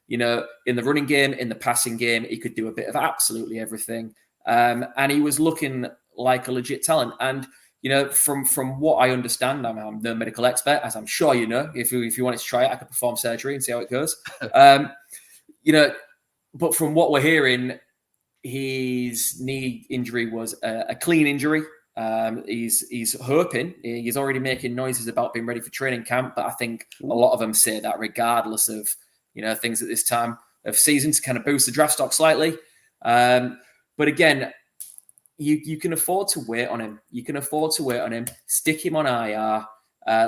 You know, in the running game, in the passing game, he could do a bit of absolutely everything. And he was looking like a legit talent. And, you know, from what I understand, I'm no medical expert, as I'm sure you know. If you wanted to try it, I could perform surgery and see how it goes. You know, but from what we're hearing, his knee injury was a clean injury. He's hoping, he's already making noises about being ready for training camp, but I think a lot of them say that regardless of, you know, things at this time of season to kind of boost the draft stock slightly. But again, you can afford to wait on him. You can afford to wait on him, stick him on IR,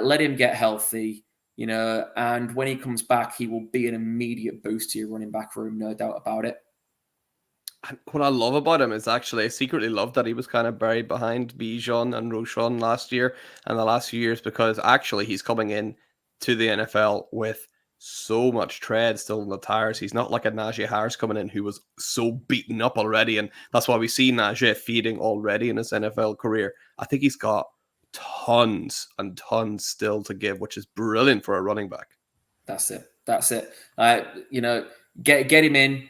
let him get healthy, you know, and when he comes back, he will be an immediate boost to your running back room, no doubt about it. What I love about him is actually, I secretly love that he was kind of buried behind Bijan and Roshan last year and the last few years, because actually he's coming in to the NFL with so much tread still in the tires. He's not like a Najee Harris coming in who was so beaten up already, and that's why we see Najee feeding already in his NFL career. I think he's got tons and tons still to give, which is brilliant for a running back. That's it. You know, get him in.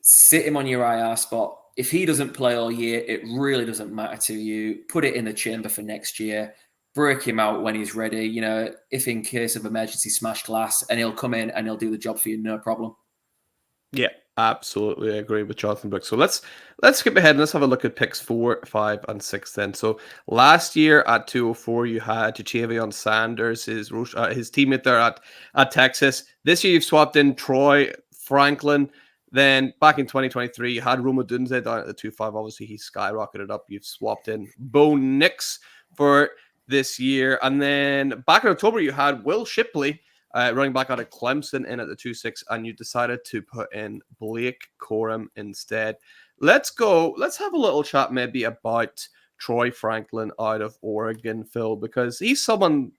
Sit him on your IR spot. If he doesn't play all year, it really doesn't matter to you. Put it in the chamber for next year. Break him out when he's ready. You know, if in case of emergency, smash glass, and he'll come in and he'll do the job for you, no problem. Yeah, absolutely. I agree with Jonathan Brooks. So let's skip ahead and let's have a look at picks 4, 5, and 6 then. So last year at 204, you had Jachavion Sanders, his teammate there at Texas. This year you've swapped in Troy Franklin. Then back in 2023, you had Rome Odunze down at the 2.5. Obviously, he skyrocketed up. You've swapped in Bo Nix for this year. And then back in October, you had Will Shipley, running back out of Clemson, in at the 2.6. And you decided to put in Blake Corum instead. Let's have a little chat maybe about Troy Franklin out of Oregon, Phil, because he's someone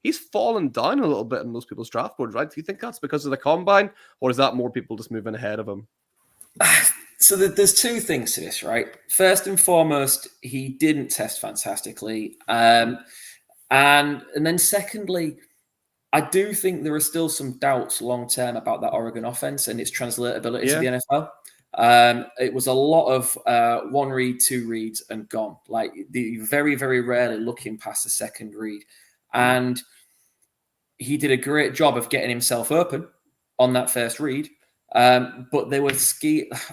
he's fallen down a little bit in most people's draft boards, right? Do you think that's because of the combine, or is that more people just moving ahead of him? So there's two things to this, right? First and foremost, he didn't test fantastically, and then secondly, I do think there are still some doubts long term about that Oregon offense and its translatability to Yeah, the NFL. It was a lot of one read, two reads, and gone. Like the very, very rarely looking past the second read, and he did a great job of getting himself open on that first read. But they were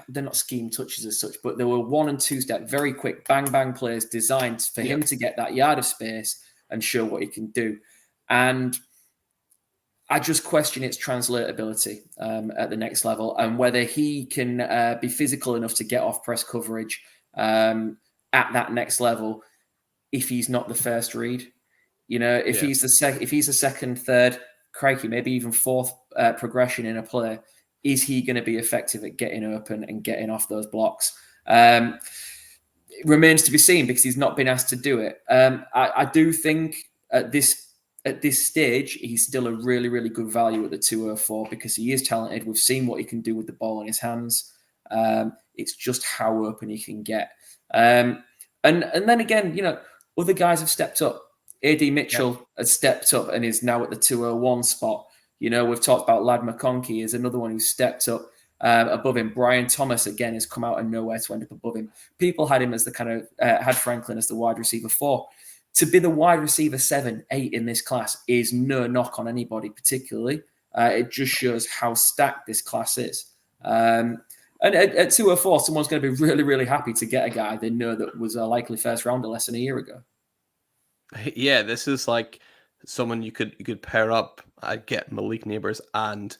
they're not scheme touches as such, but there were 1 and 2 step, very quick bang bang plays designed for him to get that yard of space and show what he can do. And I just question its translatability at the next level and whether he can be physical enough to get off press coverage at that next level if he's not the first read. If he's the second, third, crikey, maybe even fourth progression in a play, is he going to be effective at getting open and getting off those blocks? It remains to be seen because he's not been asked to do it. I do think at this stage, he's still a really, really good value at the 204 because he is talented. We've seen what he can do with the ball in his hands. It's just how open he can get. And then again, other guys have stepped up. AD Mitchell has stepped up and is now at the 201 spot. We've talked about Lad McConkey is another one who stepped up above him. Brian Thomas, again, has come out of nowhere to end up above him. People had him as the kind of, had Franklin as the wide receiver 4. To be the wide receiver 7, 8 in this class is no knock on anybody particularly. It just shows how stacked this class is. And at 204, someone's going to be really, really happy to get a guy they know that was a likely first rounder less than a year ago. Yeah, this is like someone you could pair up. I'd get Malik Neighbors and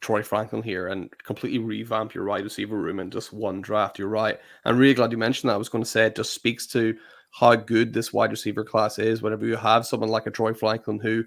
Troy Franklin here and completely revamp your wide receiver room in just one draft. You're right. I'm really glad you mentioned that. I was going to say it just speaks to how good this wide receiver class is whenever you have someone like a Troy Franklin who,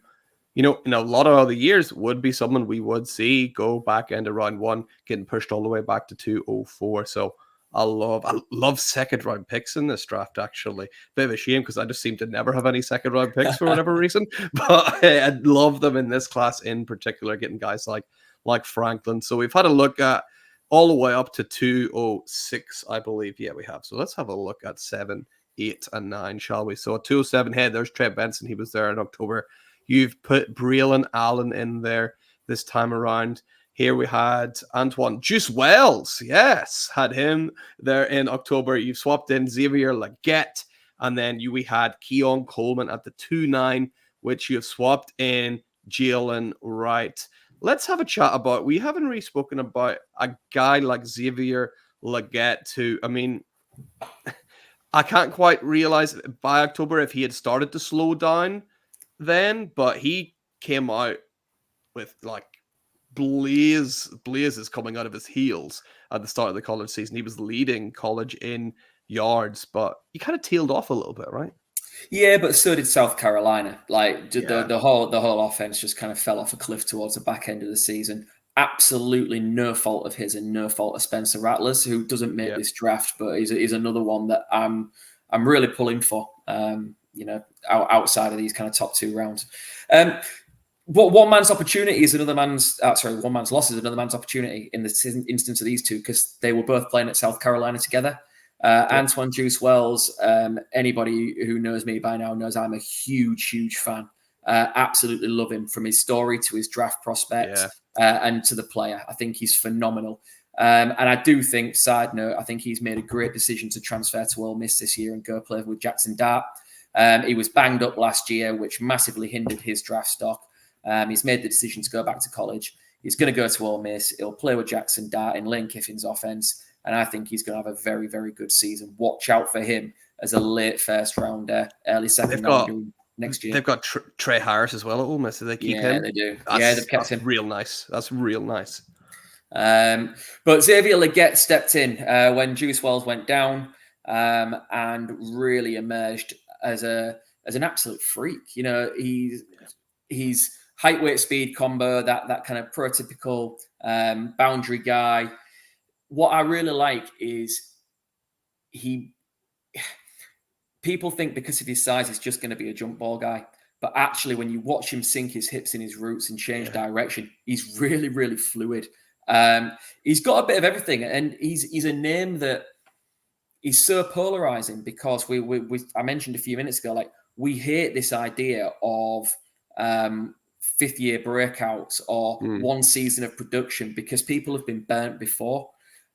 in a lot of other years would be someone we would see go back end of round 1, getting pushed all the way back to 204. So I love second round picks in this draft, actually. Bit of a shame because I just seem to never have any second round picks for whatever reason. But I love them in this class in particular, getting guys like Franklin. So we've had a look at all the way up to 206, I believe. Yeah, we have. So let's have a look at 7, 8, and 9, shall we? So at 207, hey, there's Trent Benson. He was there in October. You've put Braylon Allen in there this time around. Here we had Antoine Juice Wells. Yes, had him there in October. You've swapped in Xavier Legette. And then we had Keon Coleman at the 2-9, which you have swapped in Jalen Wright. Let's have a chat about, we haven't really spoken about a guy like Xavier Legette who, I mean, I can't quite realize by October if he had started to slow down then, but he came out with like blazes coming out of his heels at the start of the college season. He was leading college in yards, but he kind of tailed off a little bit, right? Yeah, but so did South Carolina. Like Yeah. the whole offense just kind of fell off a cliff towards the back end of the season. Absolutely no fault of his and no fault of Spencer Rattlers, who doesn't make this draft, but is another one that I'm really pulling for. Outside of these kind of top 2 rounds. But one man's opportunity is another man's. One man's loss is another man's opportunity in the instance of these two because they were both playing at South Carolina together. Antoine Juice Wells, anybody who knows me by now knows I'm a huge, huge fan. Absolutely love him from his story to his draft prospects and to the player. I think he's phenomenal. And I do think, side note, I think he's made a great decision to transfer to Ole Miss this year and go play with Jackson Dart. He was banged up last year, which massively hindered his draft stock. He's made the decision to go back to college. He's going to go to Ole Miss. He'll play with Jackson Dart in Lane Kiffin's offense. And I think he's going to have a very, very good season. Watch out for him as a late first rounder, early second rounder next year. They've got Trey Harris as well at Ole Miss. Do they keep him? Yeah, they do. They've kept him. Real nice. That's real nice. But Xavier Legette stepped in when Juice Wells went down and really emerged as an absolute freak. He's height, weight, speed combo, that kind of prototypical boundary guy. What I really like is people think because of his size, he's just going to be a jump ball guy. But actually, when you watch him sink his hips in his roots and change direction, he's really, really fluid. He's got a bit of everything, and he's a name that is so polarizing because I mentioned a few minutes ago, like we hate this idea of fifth year breakouts or one season of production because people have been burnt before.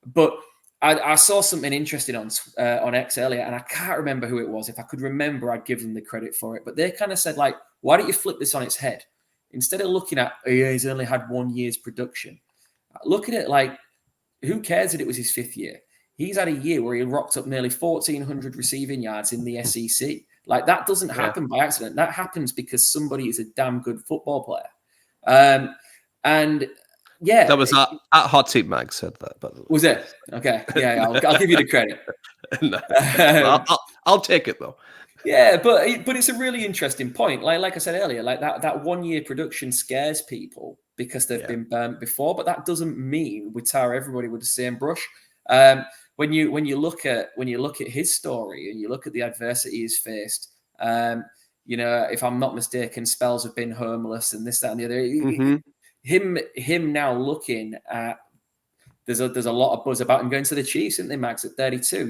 But I saw something interesting on X earlier, and I can't remember who it was. If I could remember, I'd give them the credit for it. But they kind of said, like, why don't you flip this on its head? Instead of looking at, oh, yeah, he's only had 1 year's production, look at it like, who cares that it was his fifth year? He's had a year where he rocked up nearly 1,400 receiving yards in the SEC. Like, that doesn't happen by accident. That happens because somebody is a damn good football player. And yeah, that was at Hotseat Mag said that. By the way, was it? Okay, yeah, I'll give you the credit. No, I'll take it though. Yeah, but it's a really interesting point. Like I said earlier, like that 1 year production scares people because they've been burnt before, but that doesn't mean we tar everybody with the same brush. When you look at his story and you look at the adversity he's faced, if I'm not mistaken, spells have been homeless and this, that, and the other. Him now looking at there's a lot of buzz about him going to the Chiefs, isn't there, Max, at 32?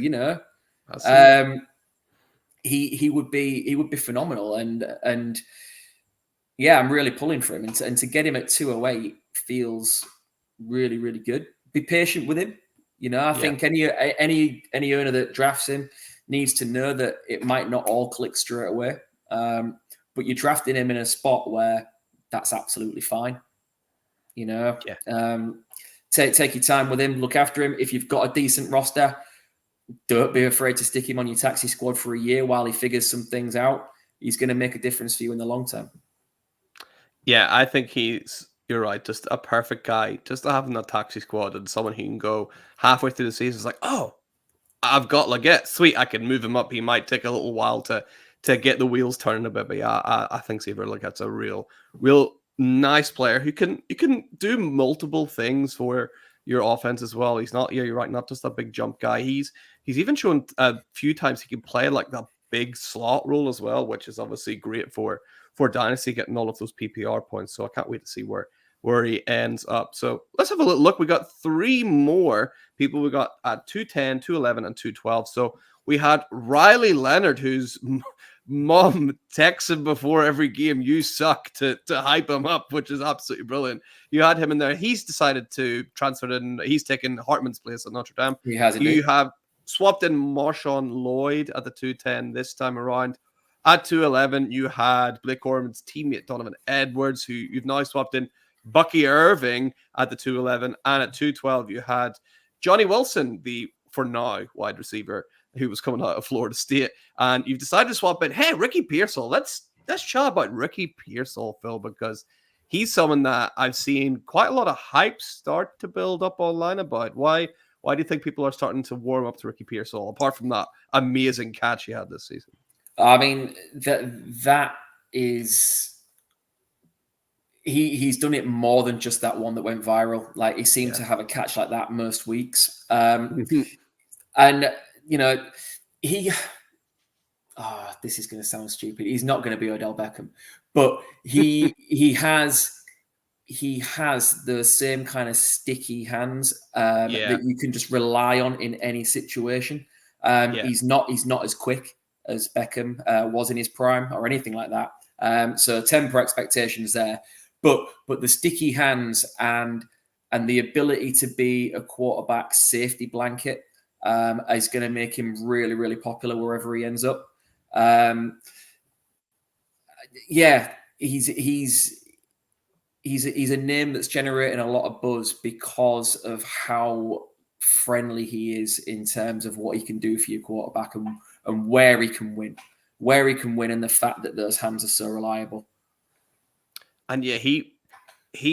He would be phenomenal, and yeah, I'm really pulling for him, and to get him at 208 feels really, really good. Be patient with him. I think any owner that drafts him needs to know that it might not all click straight away, but you're drafting him in a spot where that's absolutely fine. Take your time with him, look after him. If you've got a decent roster, don't be afraid to stick him on your taxi squad for a year while he figures some things out. He's going to make a difference for you in the long term. Yeah, I think you're right, just a perfect guy, just to have in that taxi squad and someone who can go halfway through the season. It's like, oh, I've got Leggett. Sweet, I can move him up. He might take a little while to get the wheels turning a bit, but yeah, I think Xavier Leggett's a real nice player who can do multiple things for your offense as well. He's not, you're right, not just a big jump guy. He's even shown a few times he can play like that big slot role as well, which is obviously great for Dynasty, getting all of those PPR points. So I can't wait to see where he ends up. So let's have a little look. We got three more people. We got at 210, 211, and 212. So we had Riley Leonard, whose mom texts him before every game, "You suck," to hype him up, which is absolutely brilliant. You had him in there. He's decided to transfer in. He's taken Hartman's place at Notre Dame. He has. You have swapped in Marshawn Lloyd at the 210 this time around. At 211, you had Blake Corman's teammate Donovan Edwards, who you've now swapped in Bucky Irving at the 211. And at 212, you had Johnny Wilson, the, for now, wide receiver who was coming out of Florida State. And you've decided to swap in, hey, Ricky Pearsall. Let's chat about Ricky Pearsall, Phil, because he's someone that I've seen quite a lot of hype start to build up online about. Why do you think people are starting to warm up to Ricky Pearsall, apart from that amazing catch he had this season? I mean, that is... He's done it more than just that one that went viral. Like, he seemed to have a catch like that most weeks. And, this is going to sound stupid. He's not going to be Odell Beckham, but he has the same kind of sticky hands that you can just rely on in any situation. He's not as quick as Beckham was in his prime or anything like that. So temper expectations there. But the sticky hands and the ability to be a quarterback safety blanket is going to make him really, really popular wherever he ends up. He's a name that's generating a lot of buzz because of how friendly he is in terms of what he can do for your quarterback and where he can win, and the fact that those hands are so reliable. And yeah, he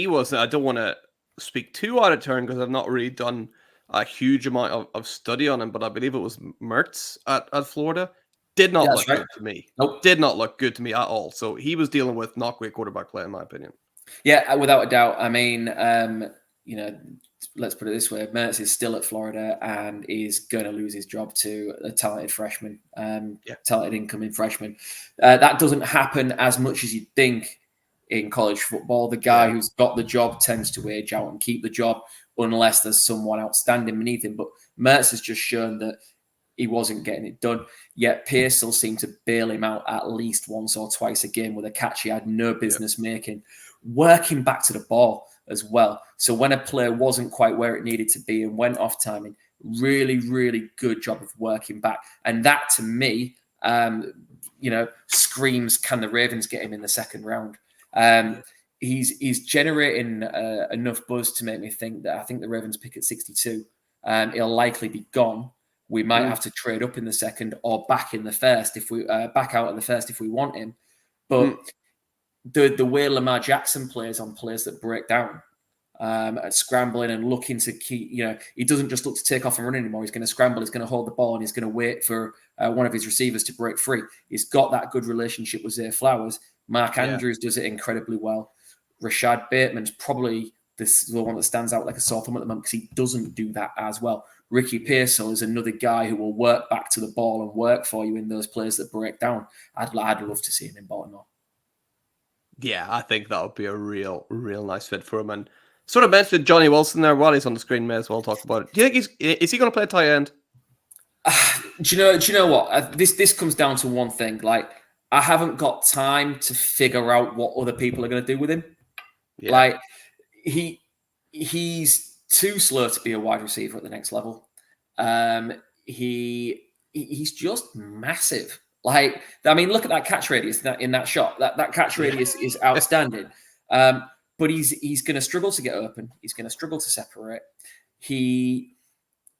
was, I don't want to speak too out of turn because I've not really done a huge amount of study on him, but I believe it was Mertz at Florida. Did not look good to me. Nope. Did not look good to me at all. So he was dealing with not great quarterback play, in my opinion. Yeah, without a doubt. I mean, let's put it this way. Mertz is still at Florida and is going to lose his job to a talented freshman, talented incoming freshman. That doesn't happen as much as you'd think in college football. The guy who's got the job tends to age out and keep the job. unless there's someone outstanding beneath him. But Mertz has just shown that he wasn't getting it done. Yet Pearsall seemed to bail him out at least once or twice a game with a catch he had no business making. Working back to the ball as well. So when a player wasn't quite where it needed to be and went off timing, really, really good job of working back. And that, to me, screams, can the Ravens get him in the second round? He's generating enough buzz to make me think that I think the Ravens pick at 62. He'll likely be gone. We might have to trade up in the second or back in the first if we back out in the first if we want him. But the way Lamar Jackson plays on players that break down, scrambling and looking to keep, he doesn't just look to take off and run anymore. He's going to scramble, he's going to hold the ball, and he's going to wait for one of his receivers to break free. He's got that good relationship with Zay Flowers. Mark Andrews does it incredibly well. Rashad Bateman's probably the one that stands out like a sore thumb at the moment because he doesn't do that as well. Ricky Pearsall is another guy who will work back to the ball and work for you in those plays that break down. I'd love to see him in Baltimore. Yeah, I think that would be a real nice fit for him. And sort of mentioned Johnny Wilson there while he's on the screen. May as well talk about it. Do you think is he going to play tight end? Do you know what? This comes down to one thing. Like, I haven't got time to figure out what other people are going to do with him. Yeah. Like, he's too slow to be a wide receiver at the next level. He's just massive. Like, I mean, look at that catch radius in that shot. That catch radius is outstanding. But he's going to struggle to get open. He's going to struggle to separate. He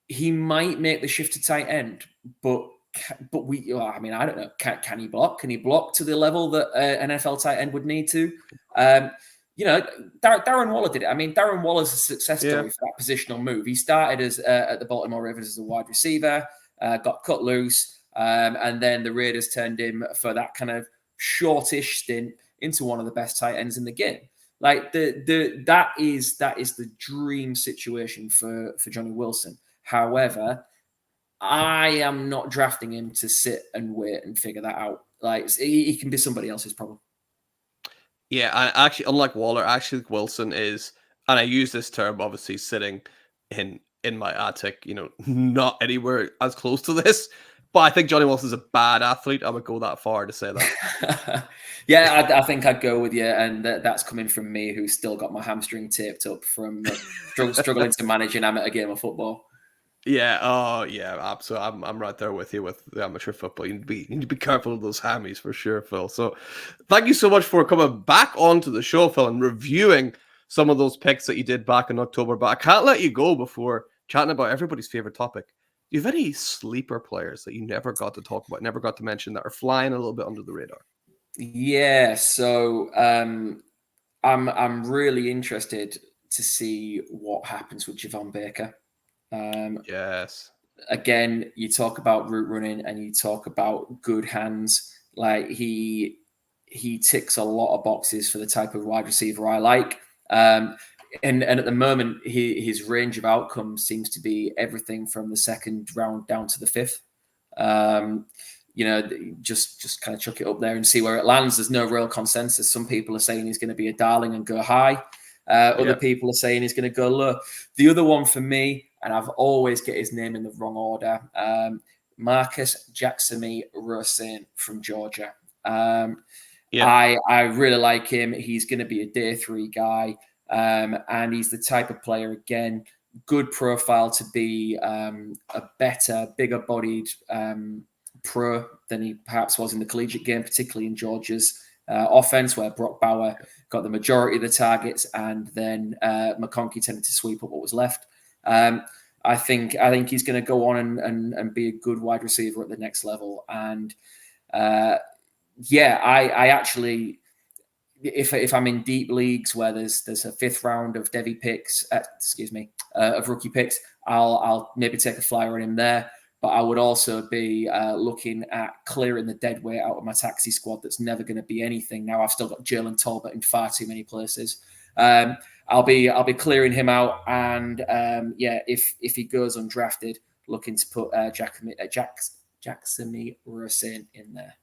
might make the shift to tight end, but I don't know. Can he block? Can he block to the level that an NFL tight end would need to? Darren Waller did it. I mean, Darren Waller's a success story for that positional move. He started as at the Baltimore Ravens as a wide receiver, got cut loose, and then the Raiders turned him for that kind of shortish stint into one of the best tight ends in the game. Like that is the dream situation for Johnny Wilson. However, I am not drafting him to sit and wait and figure that out. Like, he can be somebody else's problem. Yeah, and actually, unlike Waller, actually Wilson is, and I use this term obviously sitting in my attic, not anywhere as close to this. But I think Johnny Wilson's a bad athlete. I would go that far to say that. Yeah, I think I'd go with you, and that's coming from me, who's still got my hamstring taped up from struggling to manage an amateur game of football. Yeah, oh yeah, absolutely. I'm right there with you with the amateur football. You need to be careful of those hammies for sure, Phil. So thank you so much for coming back onto the show, Phil, and reviewing some of those picks that you did back in October. But I can't let you go before chatting about everybody's favorite topic. Do you have any sleeper players that you never got to talk about, never got to mention, that are flying a little bit under the radar? Yeah, so I'm really interested to see what happens with Javon Baker. Yes. Again, you talk about route running and you talk about good hands. Like, he ticks a lot of boxes for the type of wide receiver I like. And at the moment, his range of outcomes seems to be everything from the second round down to the fifth. Just kind of chuck it up there and see where it lands. There's no real consensus. Some people are saying he's going to be a darling and go high. Other people are saying he's going to go low. The other one for me, and I've always get his name in the wrong order, Marcus Jackson-Rosen from Georgia. I really like him. He's going to be a day 3 guy, and he's the type of player, again, good profile to be a better, bigger-bodied pro than he perhaps was in the collegiate game, particularly in Georgia's offense, where Brock Bauer got the majority of the targets, and then McConkey tended to sweep up what was left. I think he's going to go on and be a good wide receiver at the next level. And I actually, if I'm in deep leagues where there's a 5th round of Devy picks, of rookie picks, I'll maybe take a flyer on him there. But I would also be looking at clearing the dead weight out of my taxi squad that's never going to be anything. Now I've still got Jalen Tolbert in far too many places. I'll be clearing him out, and if he goes undrafted, looking to put Jackson-Rosen in there.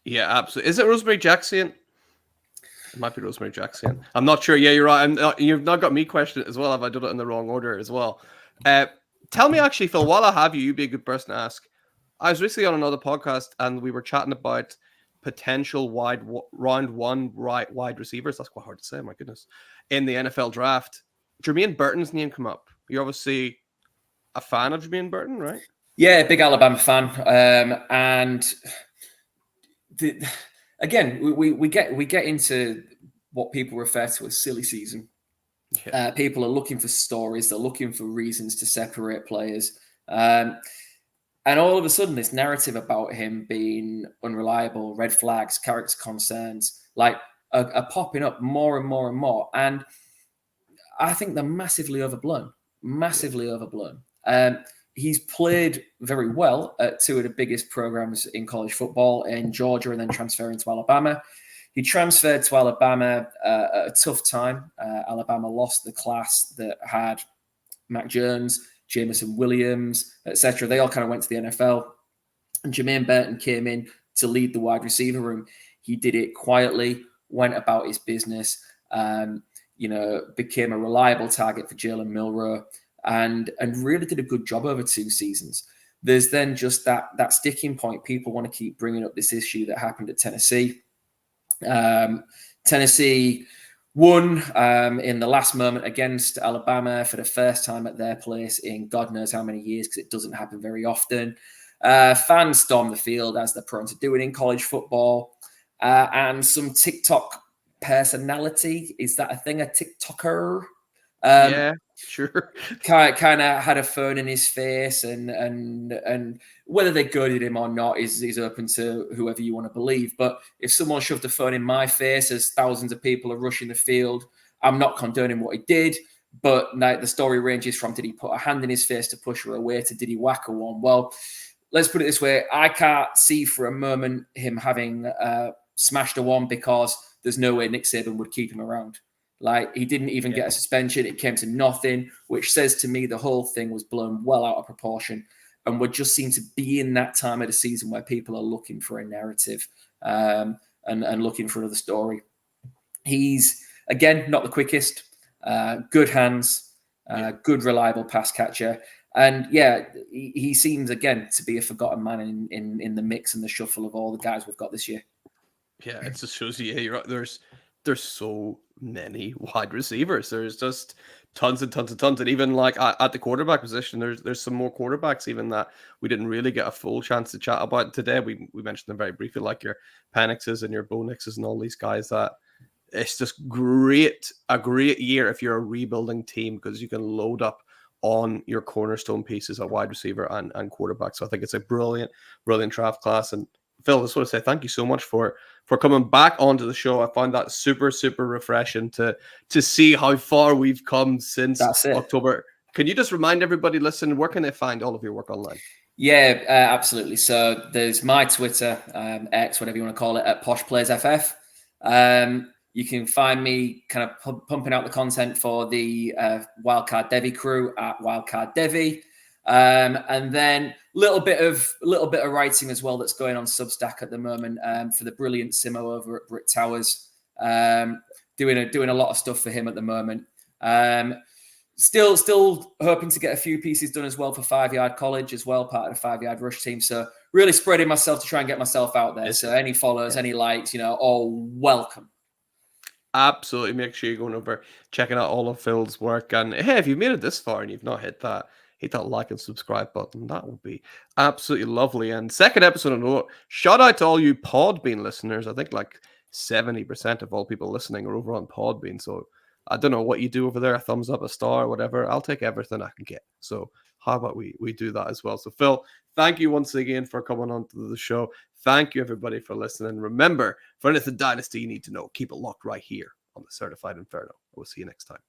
Yeah, absolutely. Is it Rosemary Jackson? Might be Rosemary Jackson. I'm not sure. Yeah, you're right. You've not got me questioned as well. Have I done it in the wrong order as well? Tell me actually, Phil, while I have you, you'd be a good person to ask. I was recently on another podcast and we were chatting about potential round one wide receivers. That's quite hard to say. My goodness. In the NFL draft, Jermaine Burton's name come up. You're obviously a fan of Jermaine Burton, right? Yeah, big Alabama fan. Again, we get into what people refer to as silly season. Yeah. People are looking for stories. They're looking for reasons to separate players. And all of a sudden, this narrative about him being unreliable, red flags, character concerns, are popping up more and more and more. And I think they're massively overblown. He's played very well at two of the biggest programs in college football, in Georgia and then transferring to Alabama. He transferred to Alabama at a tough time. Alabama lost the class that had Mac Jones, Jameson Williams, etc. They all kind of went to the NFL. And Jermaine Burton came in to lead the wide receiver room. He did it quietly, went about his business, became a reliable target for Jalen Milroe, and really did a good job over 2 seasons. There's then just that sticking point. People want to keep bringing up this issue that happened at Tennessee. Tennessee won in the last moment against Alabama for the first time at their place in God knows how many years, because it doesn't happen very often. Fans stormed the field, as they're prone to doing in college football. And some TikTok personality, is that a thing, a TikToker? Yeah, sure. Kind of had a phone in his face, and whether they goaded him or not is open to whoever you want to believe. But if someone shoved a phone in my face as thousands of people are rushing the field, I'm not condoning what he did. But the story ranges from, did he put a hand in his face to push her away, to did he whack her one? Well, let's put it this way. I can't see for a moment him having smashed a one, because there's no way Nick Saban would keep him around. He didn't even get a suspension. It came to nothing, which says to me the whole thing was blown well out of proportion. And we just seem to be in that time of the season where people are looking for a narrative and looking for another story. He's, again, not the quickest, good hands, good, reliable pass catcher. And he seems, again, to be a forgotten man in the mix and the shuffle of all the guys we've got this year. Yeah, it just shows you, you're right. There's so many wide receivers. There's just tons and tons and tons. And even at the quarterback position, there's some more quarterbacks even that we didn't really get a full chance to chat about today. We mentioned them very briefly, like your Penixes and your Bo Nixes and all these guys. That it's just a great year if you're a rebuilding team, because you can load up on your cornerstone pieces at wide receiver and quarterback. So I think it's a brilliant draft class. And Phil, I just want to say thank you so much for coming back onto the show. I found that super, super refreshing to see how far we've come since October. Can you just remind everybody listening, where can they find all of your work online? Yeah, absolutely. So there's my Twitter, X, whatever you want to call it, at PoshPlaysFF. You can find me kind of pumping out the content for the Wildcard Devi crew at Wildcard Devi. And then a little bit of writing as well that's going on Substack at the moment for the brilliant Simo over at Brick Towers. Doing a lot of stuff for him at the moment. Still hoping to get a few pieces done as well for 5 Yard College as well, part of the 5 Yard Rush team. So really spreading myself to try and get myself out there. So any follows, any likes, all welcome. Absolutely. Make sure you're going over, checking out all of Phil's work. And hey, if you've made it this far and you've not hit that like and subscribe button, that would be absolutely lovely. And second episode in a row, shout out to all you Podbean listeners. I think 70% of all people listening are over on Podbean. So I don't know what you do over there, a thumbs up, a star, whatever. I'll take everything I can get. So how about we do that as well? So Phil, thank you once again for coming on to the show. Thank you everybody for listening. Remember, for anything Dynasty you need to know, keep it locked right here on the Certified Inferno. We'll see you next time.